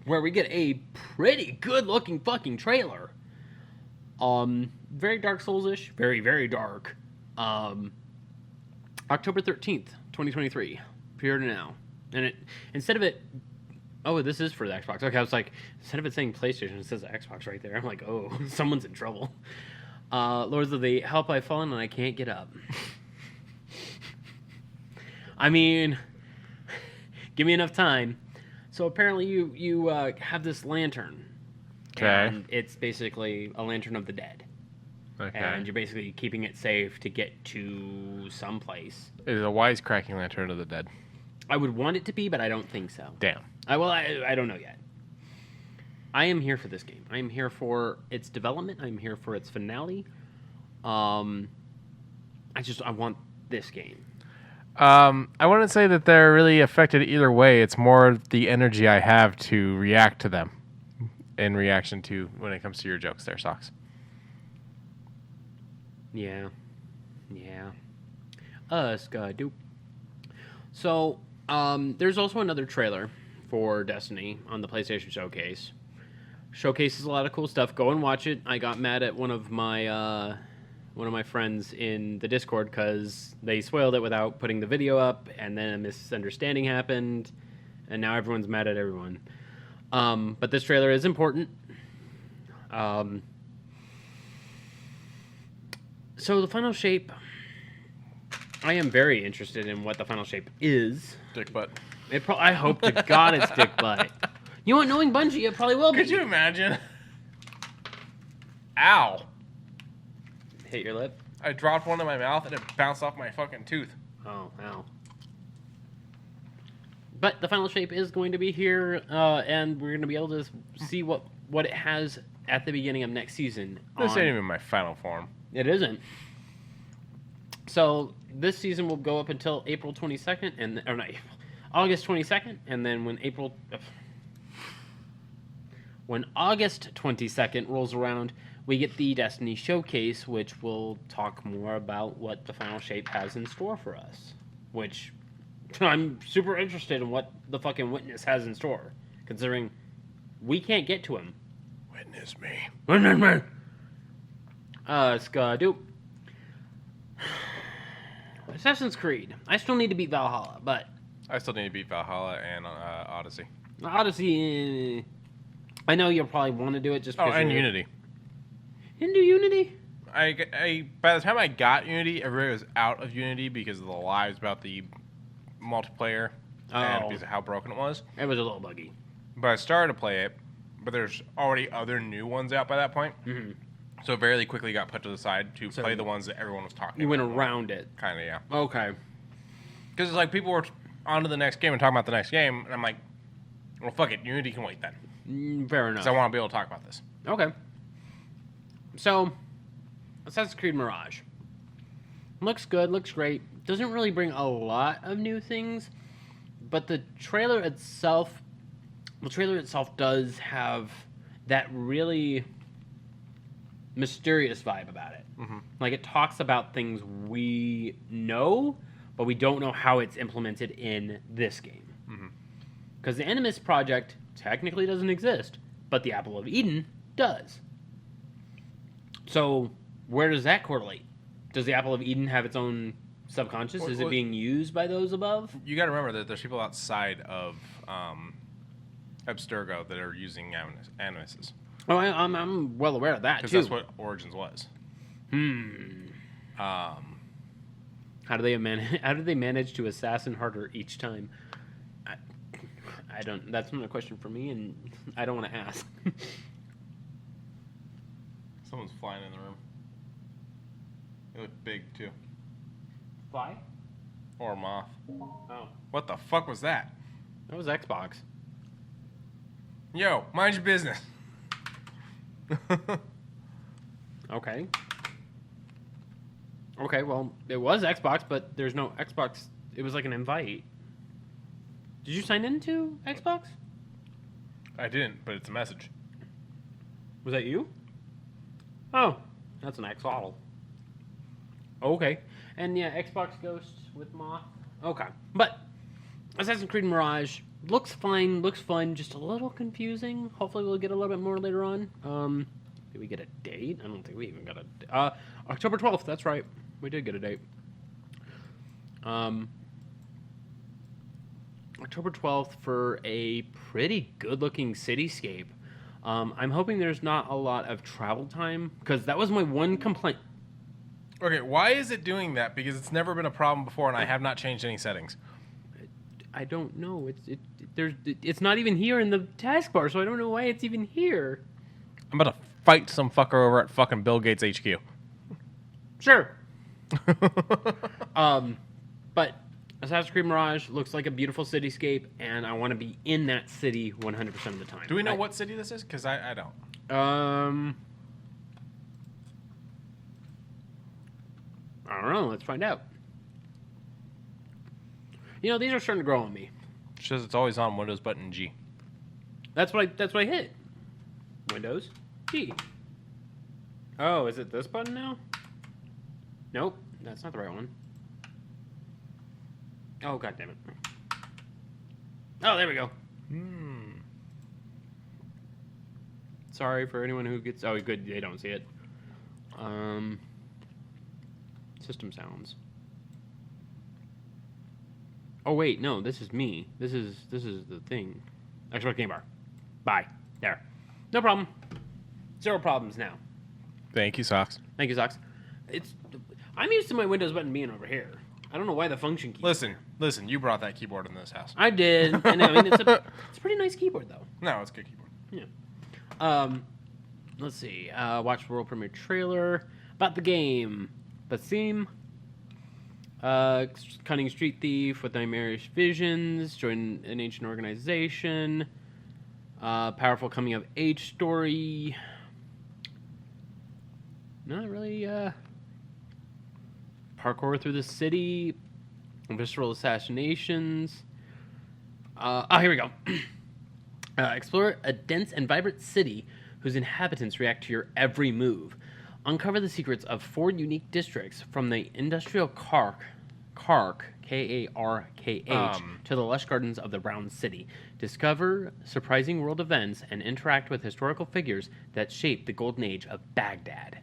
where we get a pretty good-looking fucking trailer. Very Dark Souls-ish, very, very dark. October 13th, 2023, here to now. And it, instead of it, oh, this is for the Xbox. Okay, I was like, instead of it saying PlayStation, it says Xbox right there. I'm like, oh, someone's in trouble. Lords of the Help I've Fallen and I Can't Get Up. I mean, give me enough time. So apparently you have this lantern. Okay. And it's basically a lantern of the dead. Okay. And you're basically keeping it safe to get to some place. It is a wisecracking lantern of the dead. I would want it to be, but I don't think so. Damn. I don't know yet. I am here for this game. I am here for its development. I'm here for its finale. I want this game. I wouldn't say that they're really affected either way. It's more the energy I have to react to them in reaction to when it comes to your jokes there, Socks. Yeah. Skadoop. So, there's also another trailer for Destiny on the PlayStation Showcase. Showcases a lot of cool stuff. Go and watch it. I got mad at one of my friends in the Discord because they spoiled it without putting the video up, and then a misunderstanding happened, and now everyone's mad at everyone. But this trailer is important. So the final shape, I am very interested in what the final shape is. Dick butt. I hope to God it's dick butt. You know what? Knowing Bungie, it probably will be. Could you imagine? Ow. Hit your lip? I dropped one in my mouth and it bounced off my fucking tooth. Oh, ow. But the final shape is going to be here, and we're going to be able to see what it has at the beginning of next season. This ain't even my final form. It isn't. So this season will go up until April 22nd, August 22nd, and then when August 22nd rolls around, we get the Destiny Showcase, which will talk more about what the final shape has in store for us. Which I'm super interested in what the fucking Witness has in store, considering we can't get to him. Witness me. Witness me! Skadoop. Assassin's Creed. I still need to beat Valhalla, but... I still need to beat Valhalla and Odyssey. Odyssey... I know you'll probably want to do it just because... Oh, and Unity. You can do Unity? By the time I got Unity, everybody was out of Unity because of the lies about the multiplayer and because of how broken it was. It was a little buggy. But I started to play it, but there's already other new ones out by that point. Mm-hmm. So it very quickly got put to the side to play the ones that everyone was talking about. You went around it. Kind of, yeah. Okay. Because it's like people were on to the next game and talking about the next game, and I'm like, well, fuck it. Unity can wait then. Fair enough. Because I want to be able to talk about this. Okay. So, Assassin's Creed Mirage. Looks good, looks great. Doesn't really bring a lot of new things. but the trailer itself does have that really mysterious vibe about it. Mm-hmm. Like, it talks about things we know, but we don't know how it's implemented in this game. Because the Animus Project technically doesn't exist, but the Apple of Eden does. So, where does that correlate? Does the Apple of Eden have its own subconscious? Is it being used by those above? You got to remember that there's people outside of Abstergo that are using Animuses. Oh, I'm well aware of that, too. Because that's what Origins was. How do they manage to assassin harder each time? I don't. That's not a question for me, and I don't want to ask. Someone's flying in the room. They look big too. Fly? Or a moth. Oh, What the fuck was that? that was Xbox. Yo, mind your business. Okay. Okay, well, it was Xbox, but there's no Xbox. It was like an invite. Did you sign into Xbox? I didn't, but it's a message. Was that you? Oh, that's an Axolotl. Okay. And yeah, Xbox Ghost with Moth. Okay. But Assassin's Creed Mirage looks fine, looks fun, just a little confusing. Hopefully we'll get a little bit more later on. Did we get a date? I don't think we even got a date. October 12th, that's right. We did get a date. October 12th for a pretty good-looking cityscape. I'm hoping there's not a lot of travel time, because that was my one complaint. Okay, why is it doing that? Because it's never been a problem before, and I have not changed any settings. I don't know. It's not even here in the taskbar, so I don't know why it's even here. I'm about to fight some fucker over at fucking Bill Gates HQ. Sure. But Assassin's Creed Mirage looks like a beautiful cityscape, and I want to be in that city 100% of the time. Do we know what city this is? Because I don't. I don't know. Let's find out. You know, these are starting to grow on me. It says it's always on Windows button G. That's what I hit. Windows G. Oh, is it this button now? Nope, that's not the right one. Oh, god damn it. Oh, there we go. Sorry for anyone who gets... Oh, good, they don't see it. System sounds. Oh, wait, no, this is me. This is the thing. Xbox Game Bar. Bye. There. No problem. Zero problems now. Thank you, Socks. Thank you, Socks. I'm used to my Windows button being over here. I don't know why the function key. Listen, you brought that keyboard in this house. I did, and I mean it's a pretty nice keyboard though. No, it's a good keyboard. Yeah. Let's see. Watch world premiere trailer about the game. The theme. Cunning street thief with nightmarish visions. Join an ancient organization. Powerful coming of age story. Not really. Parkour through the city. Visceral assassinations. Here we go. Explore a dense and vibrant city whose inhabitants react to your every move. Uncover the secrets of 4 unique districts from the industrial Kark, K-A-R-K-H, to the lush gardens of the Brown City. Discover surprising world events and interact with historical figures that shaped the golden age of Baghdad.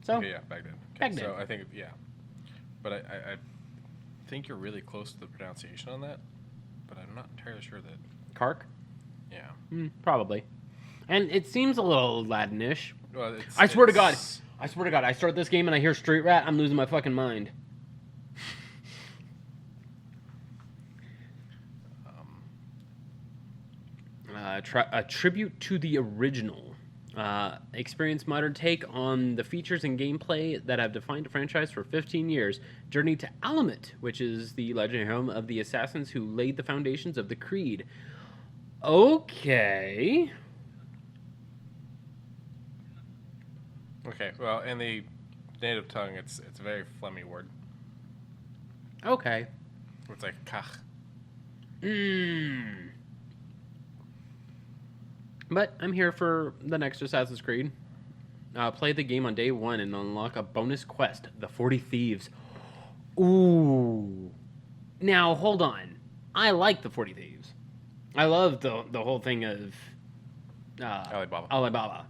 So, Okay, yeah, Baghdad. Okay, Baghdad. So I think, yeah. But I think you're really close to the pronunciation on that, but I'm not entirely sure that... Kark? Yeah. Probably. And it seems a little Latinish. Well, I swear to God, I start this game and I hear Street Rat, I'm losing my fucking mind. A tribute to the original. Experience modern take on the features and gameplay that have defined the franchise for 15 years. Journey to Alamut, which is the legendary home of the assassins who laid the foundations of the Creed. Okay. Okay, well, in the native tongue, it's a very phlegmy word. Okay. It's like kach. But I'm here for the next Assassin's Creed. Play the game on day 1 and unlock a bonus quest, the 40 Thieves. Ooh. Now, hold on. I like the 40 Thieves. I love the whole thing of Alibaba.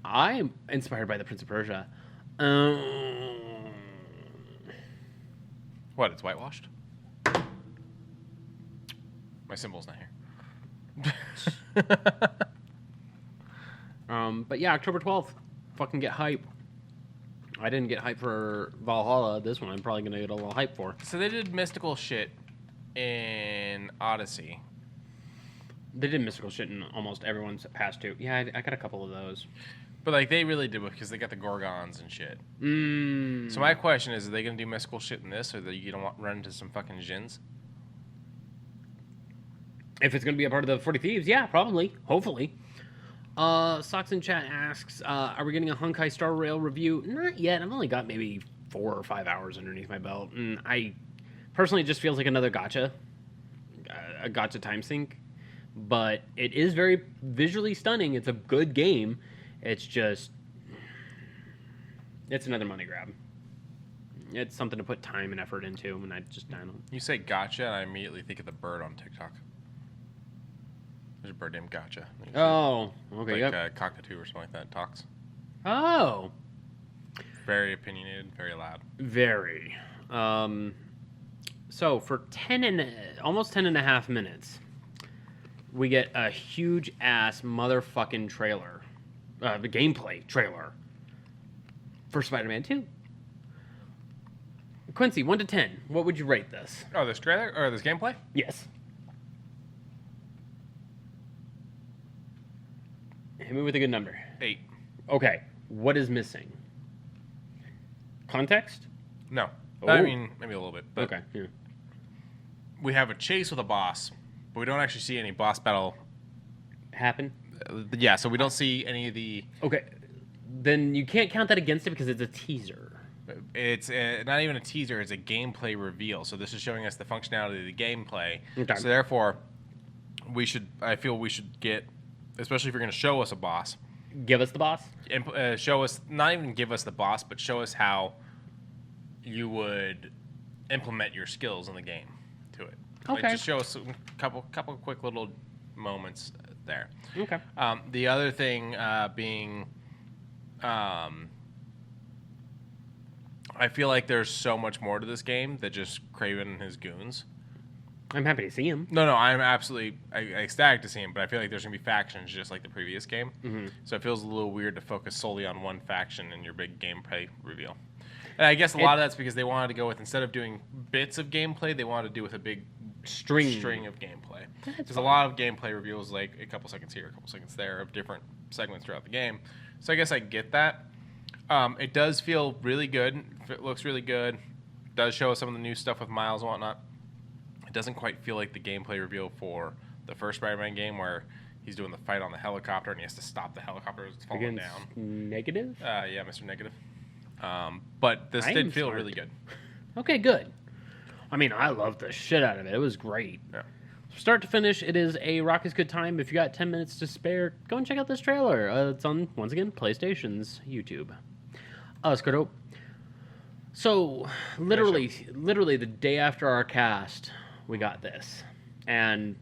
I'm inspired by the Prince of Persia. What? It's whitewashed. My symbol's not here. But yeah, October 12th. Fucking get hype. I didn't get hype for Valhalla. This one I'm probably going to get a little hype for. So they did mystical shit in Odyssey. They did mystical shit in almost everyone's past 2. Yeah, I got a couple of those. But like they really did because they got the Gorgons and shit. So my question is, are they going to do mystical shit in this, or that you don't run into some fucking djinns? If it's going to be a part of the 40 Thieves, yeah, probably. Hopefully. Socks in chat asks, are we getting a Honkai Star Rail review? Not yet. I've only got maybe 4 or 5 hours underneath my belt. And I personally, it just feels like another gacha. A gacha time sink. But it is very visually stunning. It's a good game. It's just... It's another money grab. It's something to put time and effort into, and I don't... You say gotcha, and I immediately think of the bird on TikTok. There's a bird named Gotcha. Oh, okay, like cockatoo or something like that talks. Oh. Very opinionated, very loud. Very. So for almost 10 and a half minutes, we get a huge ass motherfucking trailer. The gameplay trailer for Spider-Man 2. Quincy, 1 to 10, what would you rate this? Oh, this trailer or this gameplay? Yes. Hit me with a good number. 8. Okay. What is missing? Context? No. Oh. I mean, maybe a little bit. But okay. Yeah. We have a chase with a boss, but we don't actually see any boss battle happen. Yeah, so we don't see any of the... Okay. Then you can't count that against it because it's a teaser. It's not even a teaser, it's a gameplay reveal. So this is showing us the functionality of the gameplay. Okay. So therefore, I feel we should get, especially if you're going to show us a boss. Give us the boss? Show us, not even give us the boss, but show us how you would implement your skills in the game to it. Okay. Like, just show us a couple quick little moments there. Okay. The other thing being... I feel like there's so much more to this game than just Kraven and his goons. I'm happy to see him. No, I'm absolutely ecstatic to see him, but I feel like there's going to be factions just like the previous game. Mm-hmm. So it feels a little weird to focus solely on one faction in your big gameplay reveal. And I guess a lot of that's because they wanted to go with, instead of doing bits of gameplay, they wanted to do with a big string of gameplay. There's a lot of gameplay reveals, like a couple seconds here, a couple seconds there, of different segments throughout the game. So I guess I get that. It does feel really good. It looks really good. It does show us some of the new stuff with Miles and whatnot. It doesn't quite feel like the gameplay reveal for the first Spider-Man game, where he's doing the fight on the helicopter and he has to stop the helicopter as it's falling down. Negative? Yeah, Mr. Negative. But this did feel really good. Okay, good. I mean, I loved the shit out of it. It was great. Yeah. Start to finish, it is a raucous good time. If you got 10 minutes to spare, go and check out this trailer. It's on, once again, PlayStation's YouTube. Scardo. So, literally the day after our cast, we got this. And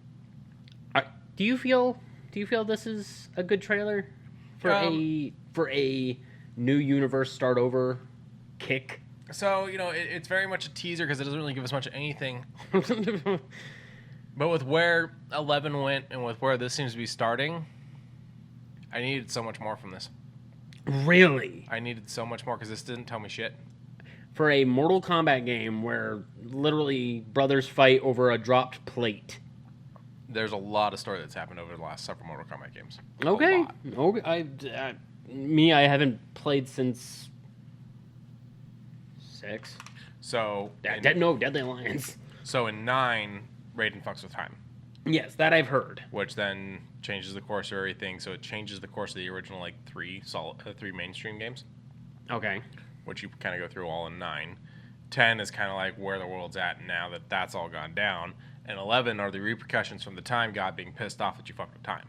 do you feel this is a good trailer for a new universe start over kick? So, it's very much a teaser because it doesn't really give us much of anything. But with where 11 went and with where this seems to be starting, I needed so much more from this. Really? I needed so much more because this didn't tell me shit. For a Mortal Kombat game where literally brothers fight over a dropped plate. There's a lot of story that's happened over the last several Mortal Kombat games. Okay. I haven't played since 6. So... Deadly Alliance. So in 9, Raiden fucks with time. Yes, that I've heard. Which then changes the course of everything. So it changes the course of the original, 3 mainstream games. Okay. Which you kind of go through all in 9. 10 is kind of like where the world's at now that that's all gone down. And 11 are the repercussions from the time god being pissed off that you fucked with time.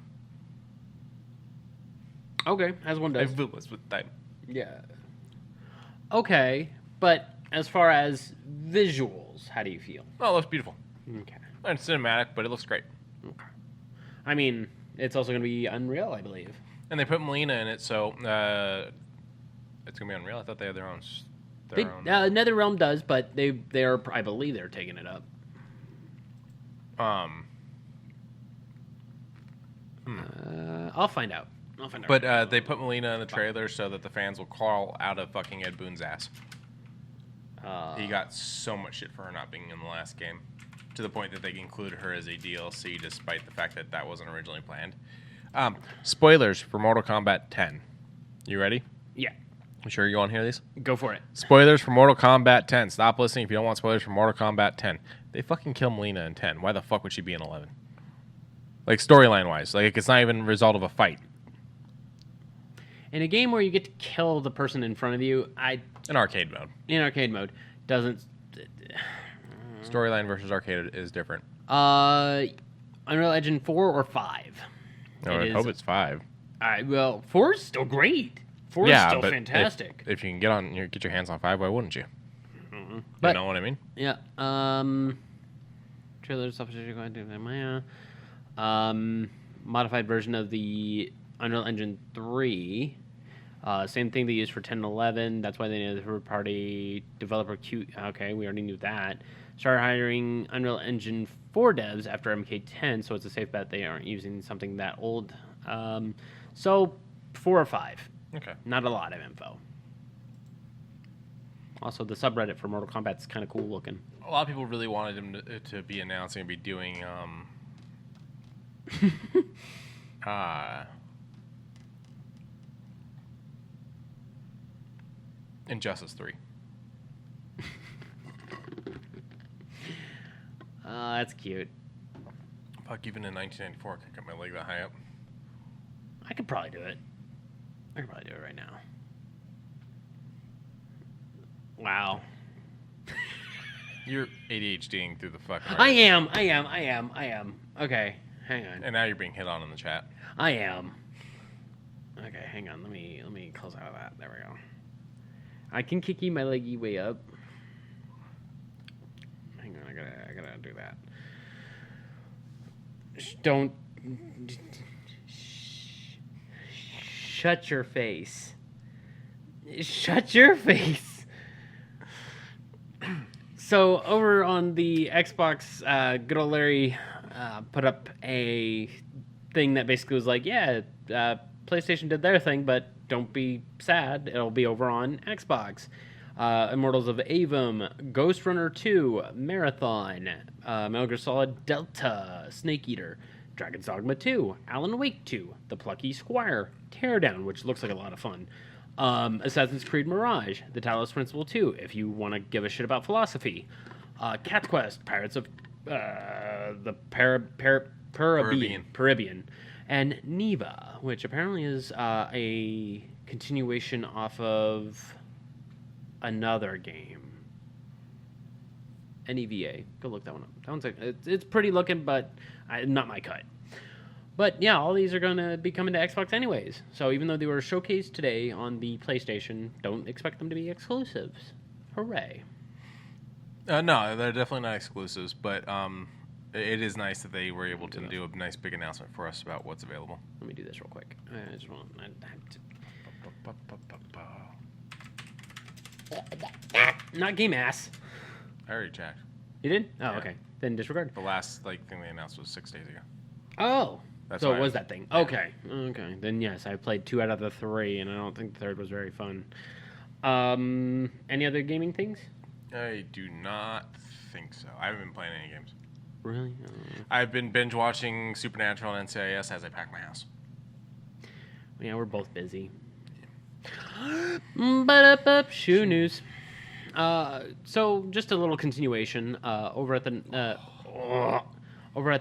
Okay, as one does. I was with time. Yeah. Okay, but as far as visuals, how do you feel? Oh, it looks beautiful. Okay. And it's cinematic, but it looks great. Okay. I mean, it's also going to be Unreal, I believe. And they put Melina in it, so it's going to be Unreal. I thought they had their own. NetherRealm does, but they're I believe they're taking it up. I'll find out. But they put Melina in the trailer so that the fans will crawl out of fucking Ed Boon's ass. He got so much shit for her not being in the last game, to the point that they included her as a DLC, despite the fact that that wasn't originally planned. Spoilers for Mortal Kombat 10. You ready? Yeah. You sure you want to hear these? Go for it. Spoilers for Mortal Kombat 10. Stop listening if you don't want spoilers for Mortal Kombat 10. They fucking kill Melina in 10. Why the fuck would she be in 11? Like, storyline-wise. Like, it's not even a result of a fight. In a game where you get to kill the person in front of you, In arcade mode. in arcade mode, doesn't... Storyline versus arcade is different. Unreal Engine 4 or 5? I hope it's 5. Well, 4 is still great. 4 is still but fantastic. If you can get your hands on 5, why wouldn't you? You But- know what I mean? Yeah. Trailer substitute going to Maya. Modified version of the Unreal Engine 3. Same thing they used for 10 and 11. That's why they need the third-party developer Q. Okay, we already knew that. Started hiring Unreal Engine 4 devs after MK10, so it's a safe bet they aren't using something that old. So 4 or 5. Okay. Not a lot of info. Also, the subreddit for Mortal Kombat's kind of cool looking. A lot of people really wanted him to be announcing and be doing Injustice 3. That's cute. Fuck, even in 1994, I could get my leg that high up. I could probably do it. I could probably do it right now. Wow. You're ADHDing through the fucking. I am. Okay, hang on. And now you're being hit on in the chat. I am. Okay, hang on. Let me close out of that. There we go. I can kicky my leggy way up. Hang on, I gotta do that. Don't. Shut your face. Shut your face. So over on the Xbox, good old Larry put up a thing that basically was like, yeah, PlayStation did their thing, but don't be sad. It'll be over on Xbox. Immortals of Avum, Ghost Runner 2, Marathon, Metal Gear Solid Delta, Snake Eater, Dragon's Dogma 2, Alan Wake 2, The Plucky Squire, Teardown, which looks like a lot of fun, Assassin's Creed Mirage, The Talos Principle 2, if you want to give a shit about philosophy, Cat's Quest, Pirates of the Caribbean, and Neva, which apparently is a continuation off of another game. NEVA. Go look that one up. That one's it's pretty looking, but not my cut. But yeah, all these are going to be coming to Xbox anyways. So even though they were showcased today on the PlayStation, don't expect them to be exclusives. Hooray. No, they're definitely not exclusives, but it is nice that they were able to do a nice big announcement for us about what's available. Let me do this real quick. I just want not game ass. I already checked. You did? Oh, Yeah. okay. Then disregard. The last thing they announced was 6 days ago. Oh. That's So why it was that thing. Yeah. Okay. Okay. Then yes, I played 2 out of the 3, and I don't think the third was very fun. Any other gaming things? I do not think so. I haven't been playing any games. Really? I've been binge watching Supernatural and NCIS as I pack my house. Yeah, we're both busy. Ba-da-bup, shoe news. So just a little continuation. Over at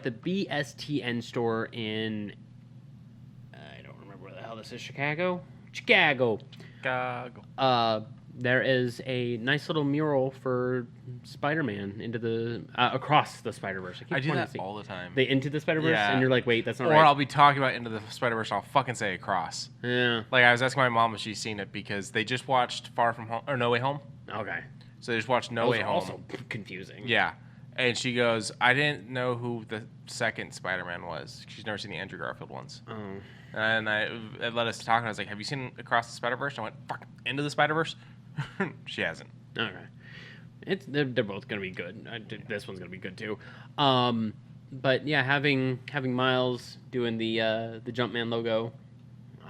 the BSTN store in I don't remember where the hell this is. Chicago. there is a nice little mural for Spider-Man into the across the Spider-Verse. I do that all the time. They Into the Spider-Verse, Yeah. and you're like, wait, that's not Or right. I'll be talking about Into the Spider-Verse, and I'll fucking say across. Yeah. Like, I was asking my mom if she's seen it because they just watched Far From Home, or No Way Home. Okay. So they just watched No Those Way are Home. also confusing. Yeah. And she goes, I didn't know who the second Spider-Man was. She's never seen the Andrew Garfield ones. Oh. And it led us to talk, and I was like, have you seen Across the Spider-Verse? And I went, fuck, Into the Spider-Verse? She hasn't. Okay. They're both gonna be good. This one's gonna be good too. But yeah, having Miles doing the Jumpman logo,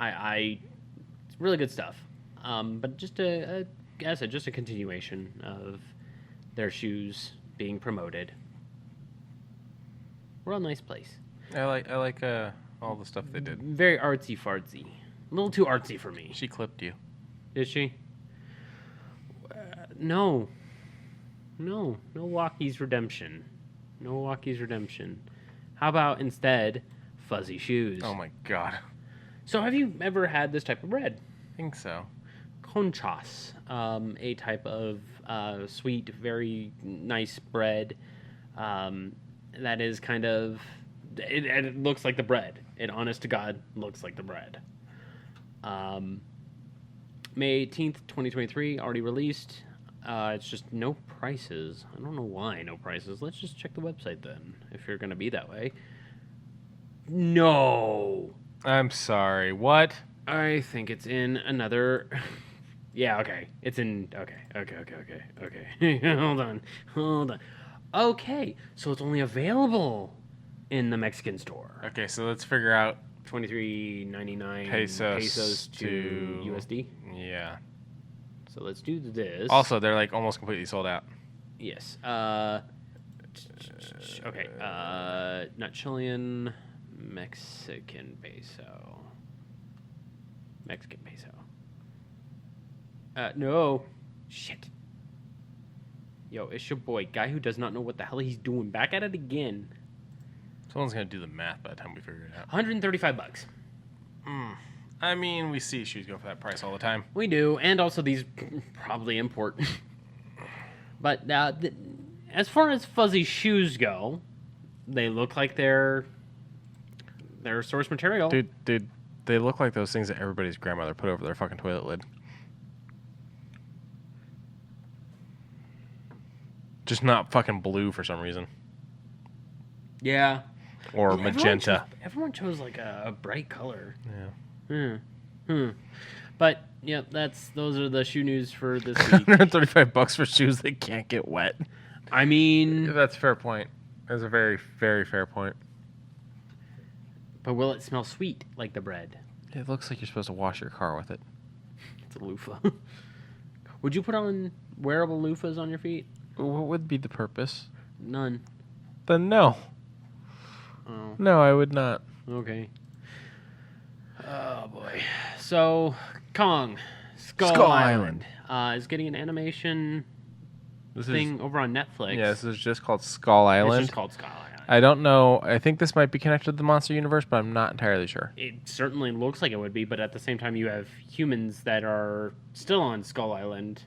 it's really good stuff. But just just a continuation of their shoes being promoted. We're a nice place. I like all the stuff they did. Very artsy fartsy. A little too artsy for me. She clipped you. Did she? No. No Walkie's Redemption. No Walkie's Redemption. How about instead fuzzy shoes? Oh my god. So have you ever had this type of bread? I think so. Conchas, a type of sweet, very nice bread that is kind of... It looks like the bread. It, honest to God, looks like the bread. May 18th, 2023, already released. It's just no prices. I don't know why no prices. Let's just check the website then, if you're going to be that way. No! I'm sorry. What? I think it's in another... Yeah, okay. It's in... Okay. Hold on. Okay, so it's only available in the Mexican store. Okay, so let's figure out $23.99 pesos to USD. Yeah. So let's do this. Also, they're like almost completely sold out. Yes. Okay. Not Chilean. Mexican peso. No. Shit. Yo, it's your boy, guy who does not know what the hell he's doing. Back at it again. Someone's gonna do the math by the time we figure it out. $135. I mean, we see shoes go for that price all the time. We do, and also these probably import. But as far as fuzzy shoes go, they look like they're source material. Dude, they look like those things that everybody's grandmother put over their fucking toilet lid. Just not fucking blue for some reason. Yeah. Or Well, magenta. Everyone chose like a bright color. Yeah. But yeah, those are the shoe news for this week. $135 for shoes that can't get wet. I mean, That's a fair point. That's a very, very fair point. but will it smell sweet like the bread? It looks like you're supposed to wash your car with it. It's a loofah. Would you put on wearable loofahs on your feet? What would be the purpose? None. Then no. Oh, No, I would not. okay. Oh boy. So Kong Skull Island is getting an animation This thing over on Netflix. Yeah, this is just called Skull Island. It's just called Skull Island. I don't know. I think this might be connected to the Monster Universe, but I'm not entirely sure. It certainly looks like it would be, but at the same time, you have humans that are still on Skull Island.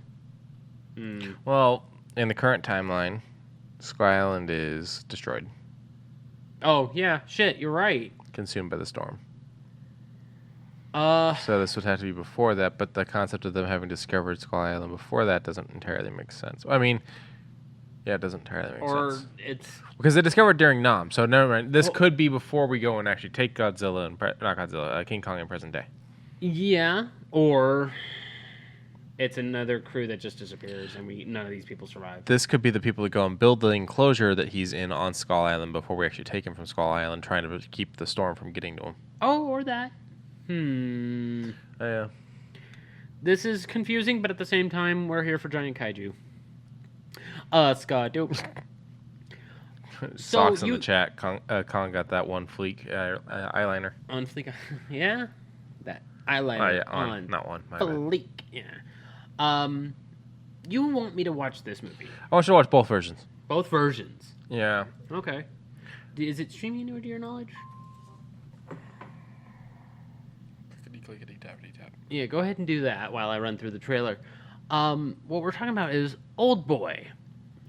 Well, in the current timeline, Skull Island is destroyed, Oh, yeah. Shit, you're right. consumed by the storm. Uh, So this would have to be before that, but the concept of them having discovered Skull Island before that doesn't entirely make sense. I mean, yeah, it doesn't entirely make or sense. it's... Because they discovered during Nam, so never mind. This could be before we go and actually take Godzilla and not Godzilla, King Kong in present day. Yeah, or it's another crew that just disappears and none of these people survive. This could be the people that go and build the enclosure that he's in on Skull Island before we actually take him from Skull Island, trying to keep the storm from getting to him. Oh, or that. Yeah. This is confusing, but at the same time, we're here for giant kaiju. Scott, dope. Socks in the chat. Kong got that one fleek eyeliner. On fleek. Yeah? That eyeliner on not one. My bad. fleek. Yeah. You want me to watch this movie? I want you to watch both versions. Both versions. Yeah. Okay. Is it streaming anywhere to your knowledge? Clickety-tap. Yeah, go ahead and do that while I run through the trailer. What we're talking about is Old Boy.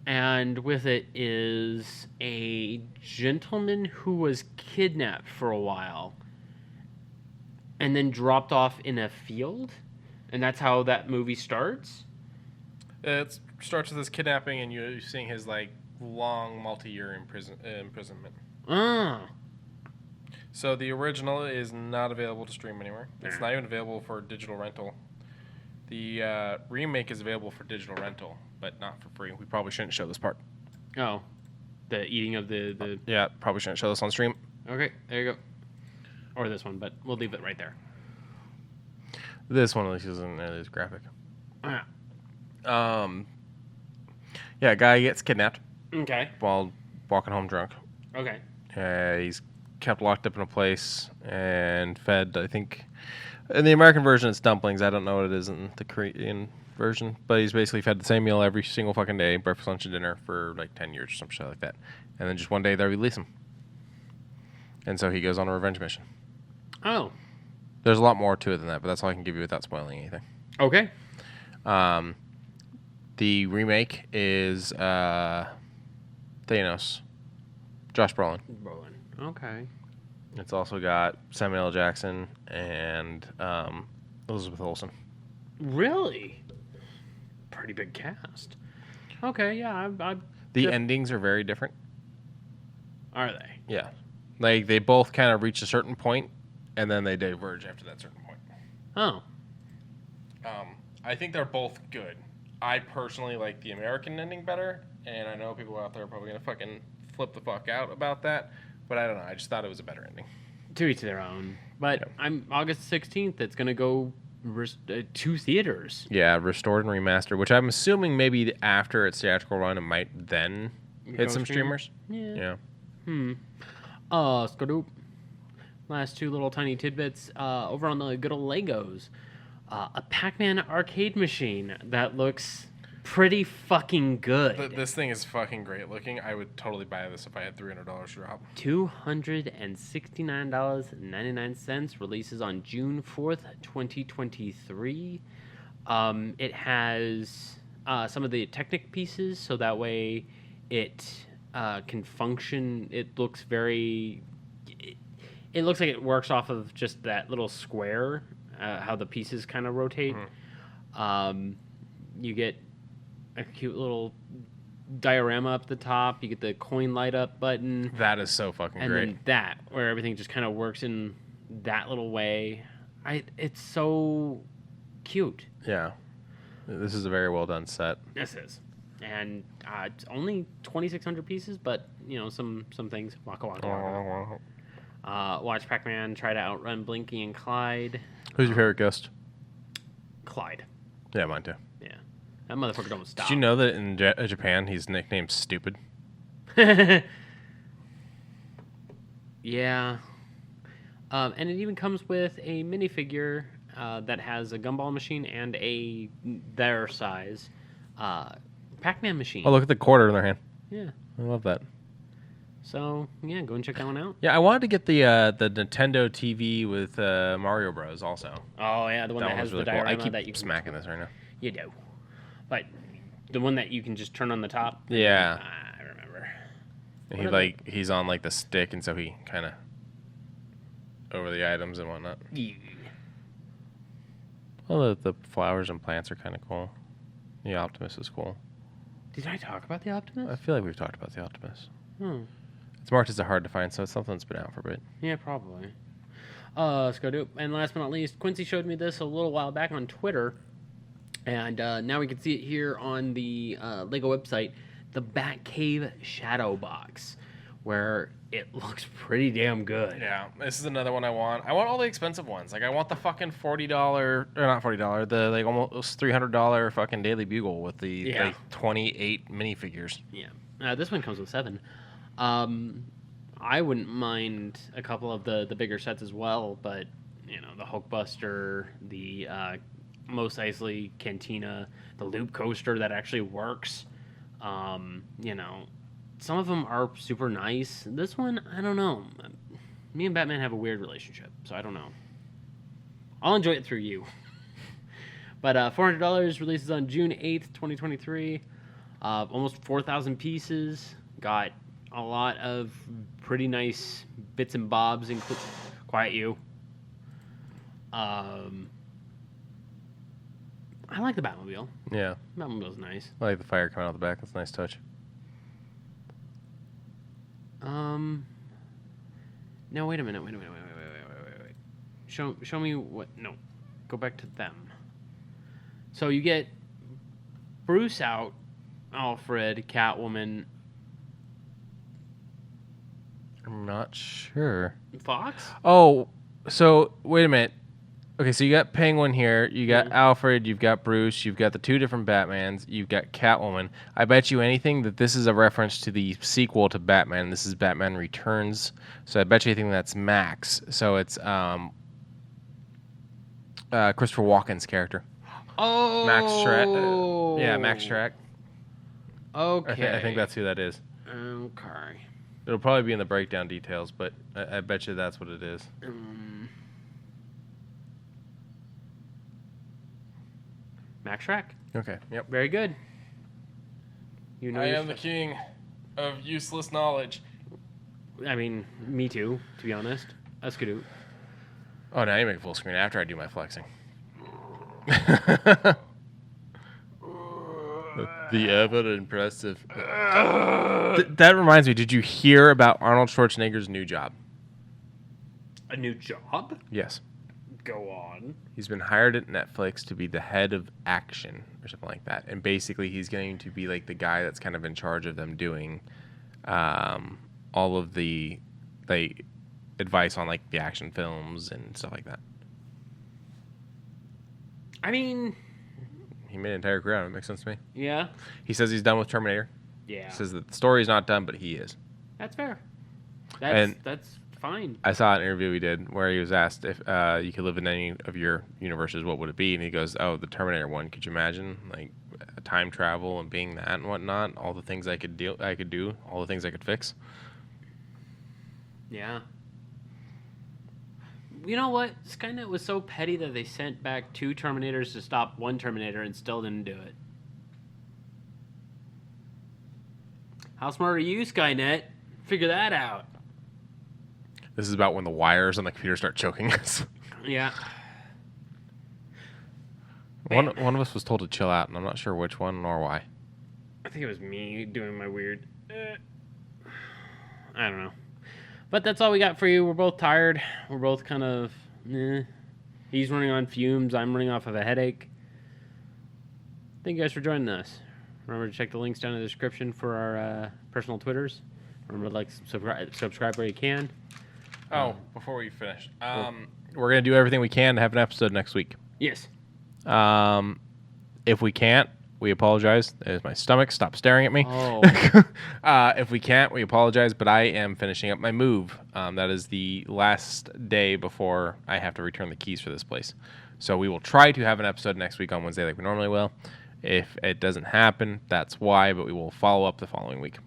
And with it is a gentleman who was kidnapped for a while and then dropped off in a field. And that's how that movie starts. It starts with this kidnapping, and you're seeing his like long multi-year imprisonment. Ah. So the original is not available to stream anywhere. It's not even available for digital rental. The remake is available for digital rental, but not for free. We probably shouldn't show this part. Oh. The eating of the... Yeah, probably shouldn't show this on stream. Okay, there you go. Or this one, but we'll leave it right there. This one at least isn't as graphic. Ah. Yeah, a guy gets kidnapped Okay. while walking home drunk. Okay. He's kept locked up in a place and fed, I think... In the American version, it's dumplings. I don't know what it is in the Korean version. But he's basically fed the same meal every single fucking day, breakfast, lunch, and dinner, for like 10 years or some shit like that. And then just one day they release him. And so he goes on a revenge mission. Oh. There's a lot more to it than that, but that's all I can give you without spoiling anything. Okay. The remake is Thanos. Josh Brolin. Okay. It's also got Samuel L. Jackson and Elizabeth Olsen. Really? Pretty big cast. Okay, yeah. The endings are very different. Are they? Yeah. Like, they both kind of reach a certain point, and then they diverge after that certain point. Oh. I think they're both good. I personally like the American ending better, and I know people out there are probably going to fucking flip the fuck out about that, but I don't know. I just thought it was a better ending. To each their own. But yeah. I'm August 16th. It's going to go to theaters. Yeah, restored and remastered, which I'm assuming maybe after its theatrical run, it might then hit some streamers. Yeah. Skadoop. Last two little tiny tidbits. Over on the good old Legos. A Pac-Man arcade machine that looks pretty fucking good. This thing is fucking great looking. I would totally buy this if I had $300 to drop. $269.99. Releases on June 4th, 2023. It has some of the Technic pieces, so that way it can function. It looks very... It looks like it works off of just that little square, how the pieces kind of rotate. Mm-hmm. You get a cute little diorama up the top. You get the coin light up button. That is so fucking great. And then that, where everything just kind of works in that little way. It's so cute. Yeah. This is a very well done set. This is. And it's only 2,600 pieces, but, you know, some things. Waka waka waka. Watch Pac-Man try to outrun Blinky and Clyde. Who's your favorite ghost? Clyde. Yeah, mine too. Yeah. That motherfucker don't stop. Did you know that in Japan he's nicknamed Stupid? Yeah. And it even comes with a minifigure that has a gumball machine and a their size Pac-Man machine. Oh, look at the quarter in their hand. Yeah. I love that. So, yeah, go and check that one out. Yeah, I wanted to get the Nintendo TV with Mario Bros. Also. Oh, yeah, the one that has really the diorama cool. I keep that you can... smacking this right now. You do. But the one that you can just turn on the top? Yeah. I remember. And he's on, like, the stick, and so he kind of... over the items and whatnot. Yeah. Well, the flowers and plants are kind of cool. The Optimus is cool. Did I talk about the Optimus? I feel like we've talked about the Optimus. It's marked as a hard to find, so it's something that's been out for a bit. Yeah, probably. Let's go do it. And last but not least, Quincy showed me this a little while back on Twitter. And now we can see it here on the LEGO website. The Batcave Shadow Box. Where it looks pretty damn good. Yeah, this is another one I want. I want all the expensive ones. Like, I want the fucking $40, or not $40, the like almost $300 fucking Daily Bugle with the like 28 minifigures. Yeah. This one comes with 7. I wouldn't mind a couple of the bigger sets as well, but, you know, the Hulkbuster, the Mos Eisley Cantina, the Loop Coaster that actually works, you know, some of them are super nice. This one, I don't know. Me and Batman have a weird relationship, so I don't know. I'll enjoy it through you. But $400 releases on June 8th, 2023. Almost 4,000 pieces. Got a lot of pretty nice bits and bobs, including Quiet You. I like the Batmobile. Yeah. Batmobile's nice. I like the fire coming out the back. That's a nice touch. No, wait a minute. Wait. Show me what... No. Go back to them. So you get Bruce out, Alfred, Catwoman... I'm not sure. Fox? Oh, so wait a minute. Okay, so you got Penguin here, you got Alfred, you've got Bruce, you've got the two different Batmans, you've got Catwoman. I bet you anything that this is a reference to the sequel to Batman. This is Batman Returns. So I bet you anything that's Max. So it's Christopher Walken's character. Oh! Max Shrek. Yeah, Max Shrek. Okay. I think that's who that is. Okay. It'll probably be in the breakdown details, but I bet you that's what it is. Max Shrek. Okay, yep. Very good. You know I your am the stuff. king of useless knowledge. I mean, me too, to be honest. Skidoo. Oh, now you make full screen after I do my flexing. The ever impressive. That reminds me, did you hear about Arnold Schwarzenegger's new job? A new job? Yes. Go on. He's been hired at Netflix to be the head of action or something like that. And basically he's going to be like the guy that's kind of in charge of them doing all of the advice on like the action films and stuff like that. I mean... He made an entire career out of it. Makes sense to me. Yeah. He says he's done with Terminator. Yeah. He says that the story's not done, but he is. That's fair. And- That's fine. I saw an interview he did where he was asked if you could live in any of your universes, what would it be? And he goes, "Oh, the Terminator one. Could you imagine like time travel and being that and whatnot? All the things I could do, all the things I could fix." Yeah. You know what? Skynet was so petty that they sent back 2 Terminators to stop 1 Terminator and still didn't do it. How smart are you, Skynet? Figure that out. This is about when the wires on the computer start choking us. Yeah. One of us was told to chill out, and I'm not sure which one nor why. I think it was me doing my weird... I don't know. But that's all we got for you. We're both tired. We're both kind of... He's running on fumes. I'm running off of a headache. Thank you guys for joining us. Remember to check the links down in the description for our personal Twitters. Remember to like, subscribe where you can. Oh, before we finish, we're going to do everything we can to have an episode next week. Yes. If we can't, we apologize. There's my stomach. Stop staring at me. Oh. If we can't, we apologize, but I am finishing up my move. That is the last day before I have to return the keys for this place. So we will try to have an episode next week on Wednesday like we normally will. If it doesn't happen, that's why, but we will follow up the following week.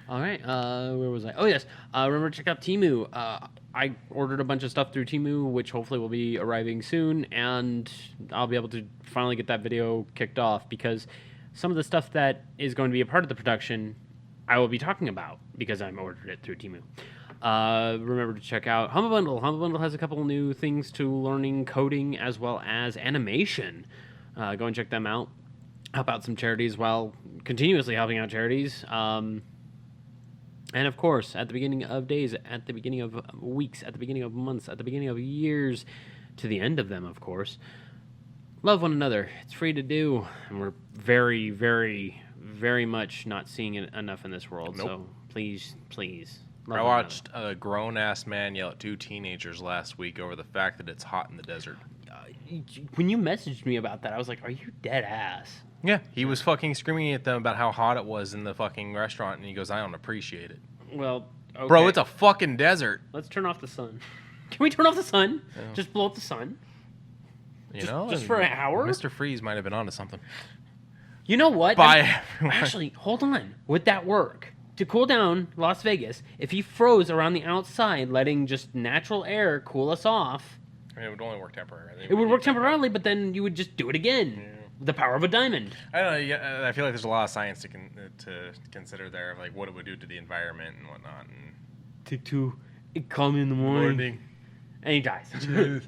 All right. Where was I? Oh, yes. Remember to check out Temu. I ordered a bunch of stuff through Temu, which hopefully will be arriving soon, and I'll be able to finally get that video kicked off because some of the stuff that is going to be a part of the production I will be talking about because I'm ordered it through Temu. Remember to check out Humble Bundle. Humble Bundle has a couple new things to learning coding as well as animation. Go and check them out. Help out some charities while continuously helping out charities. And of course, at the beginning of days, at the beginning of weeks, at the beginning of months, at the beginning of years, to the end of them, of course, love one another. It's free to do, and we're very, very, very much not seeing it enough in this world. Nope. So please, please. Love I one watched a grown-ass man yell at 2 teenagers last week over the fact that it's hot in the desert. another. When you messaged me about that, I was like, are you dead ass? Yeah, he was fucking screaming at them about how hot it was in the fucking restaurant, and he goes, "I don't appreciate it." Well, okay. Bro, it's a fucking desert. Let's turn off the sun. Can we turn off the sun? Yeah. Just blow up the sun? You know? just for an hour? Mr. Freeze might have been onto something. You know what? Bye, everyone. Actually, hold on. Would that work? To cool down Las Vegas, if he froze around the outside, letting just natural air cool us off, I mean, it would only work temporarily. It would work temporarily, but then you would just do it again. Yeah. The power of a diamond. I don't know. Yeah, I feel like there's a lot of science to consider there, of like what it would do to the environment and whatnot. And Take two. It called me in the morning. And he dies. And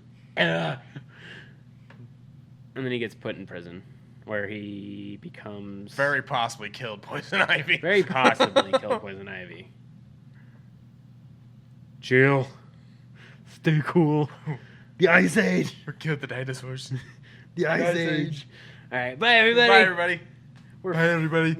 then he gets put in prison, where he becomes... Very possibly killed Poison Ivy. Very possibly killed Poison Ivy. Chill. Stay cool. The Ice Age. Or killed the dinosaurs. The Ice Age. All right. Bye, everybody. Bye, everybody. We're Bye, everybody.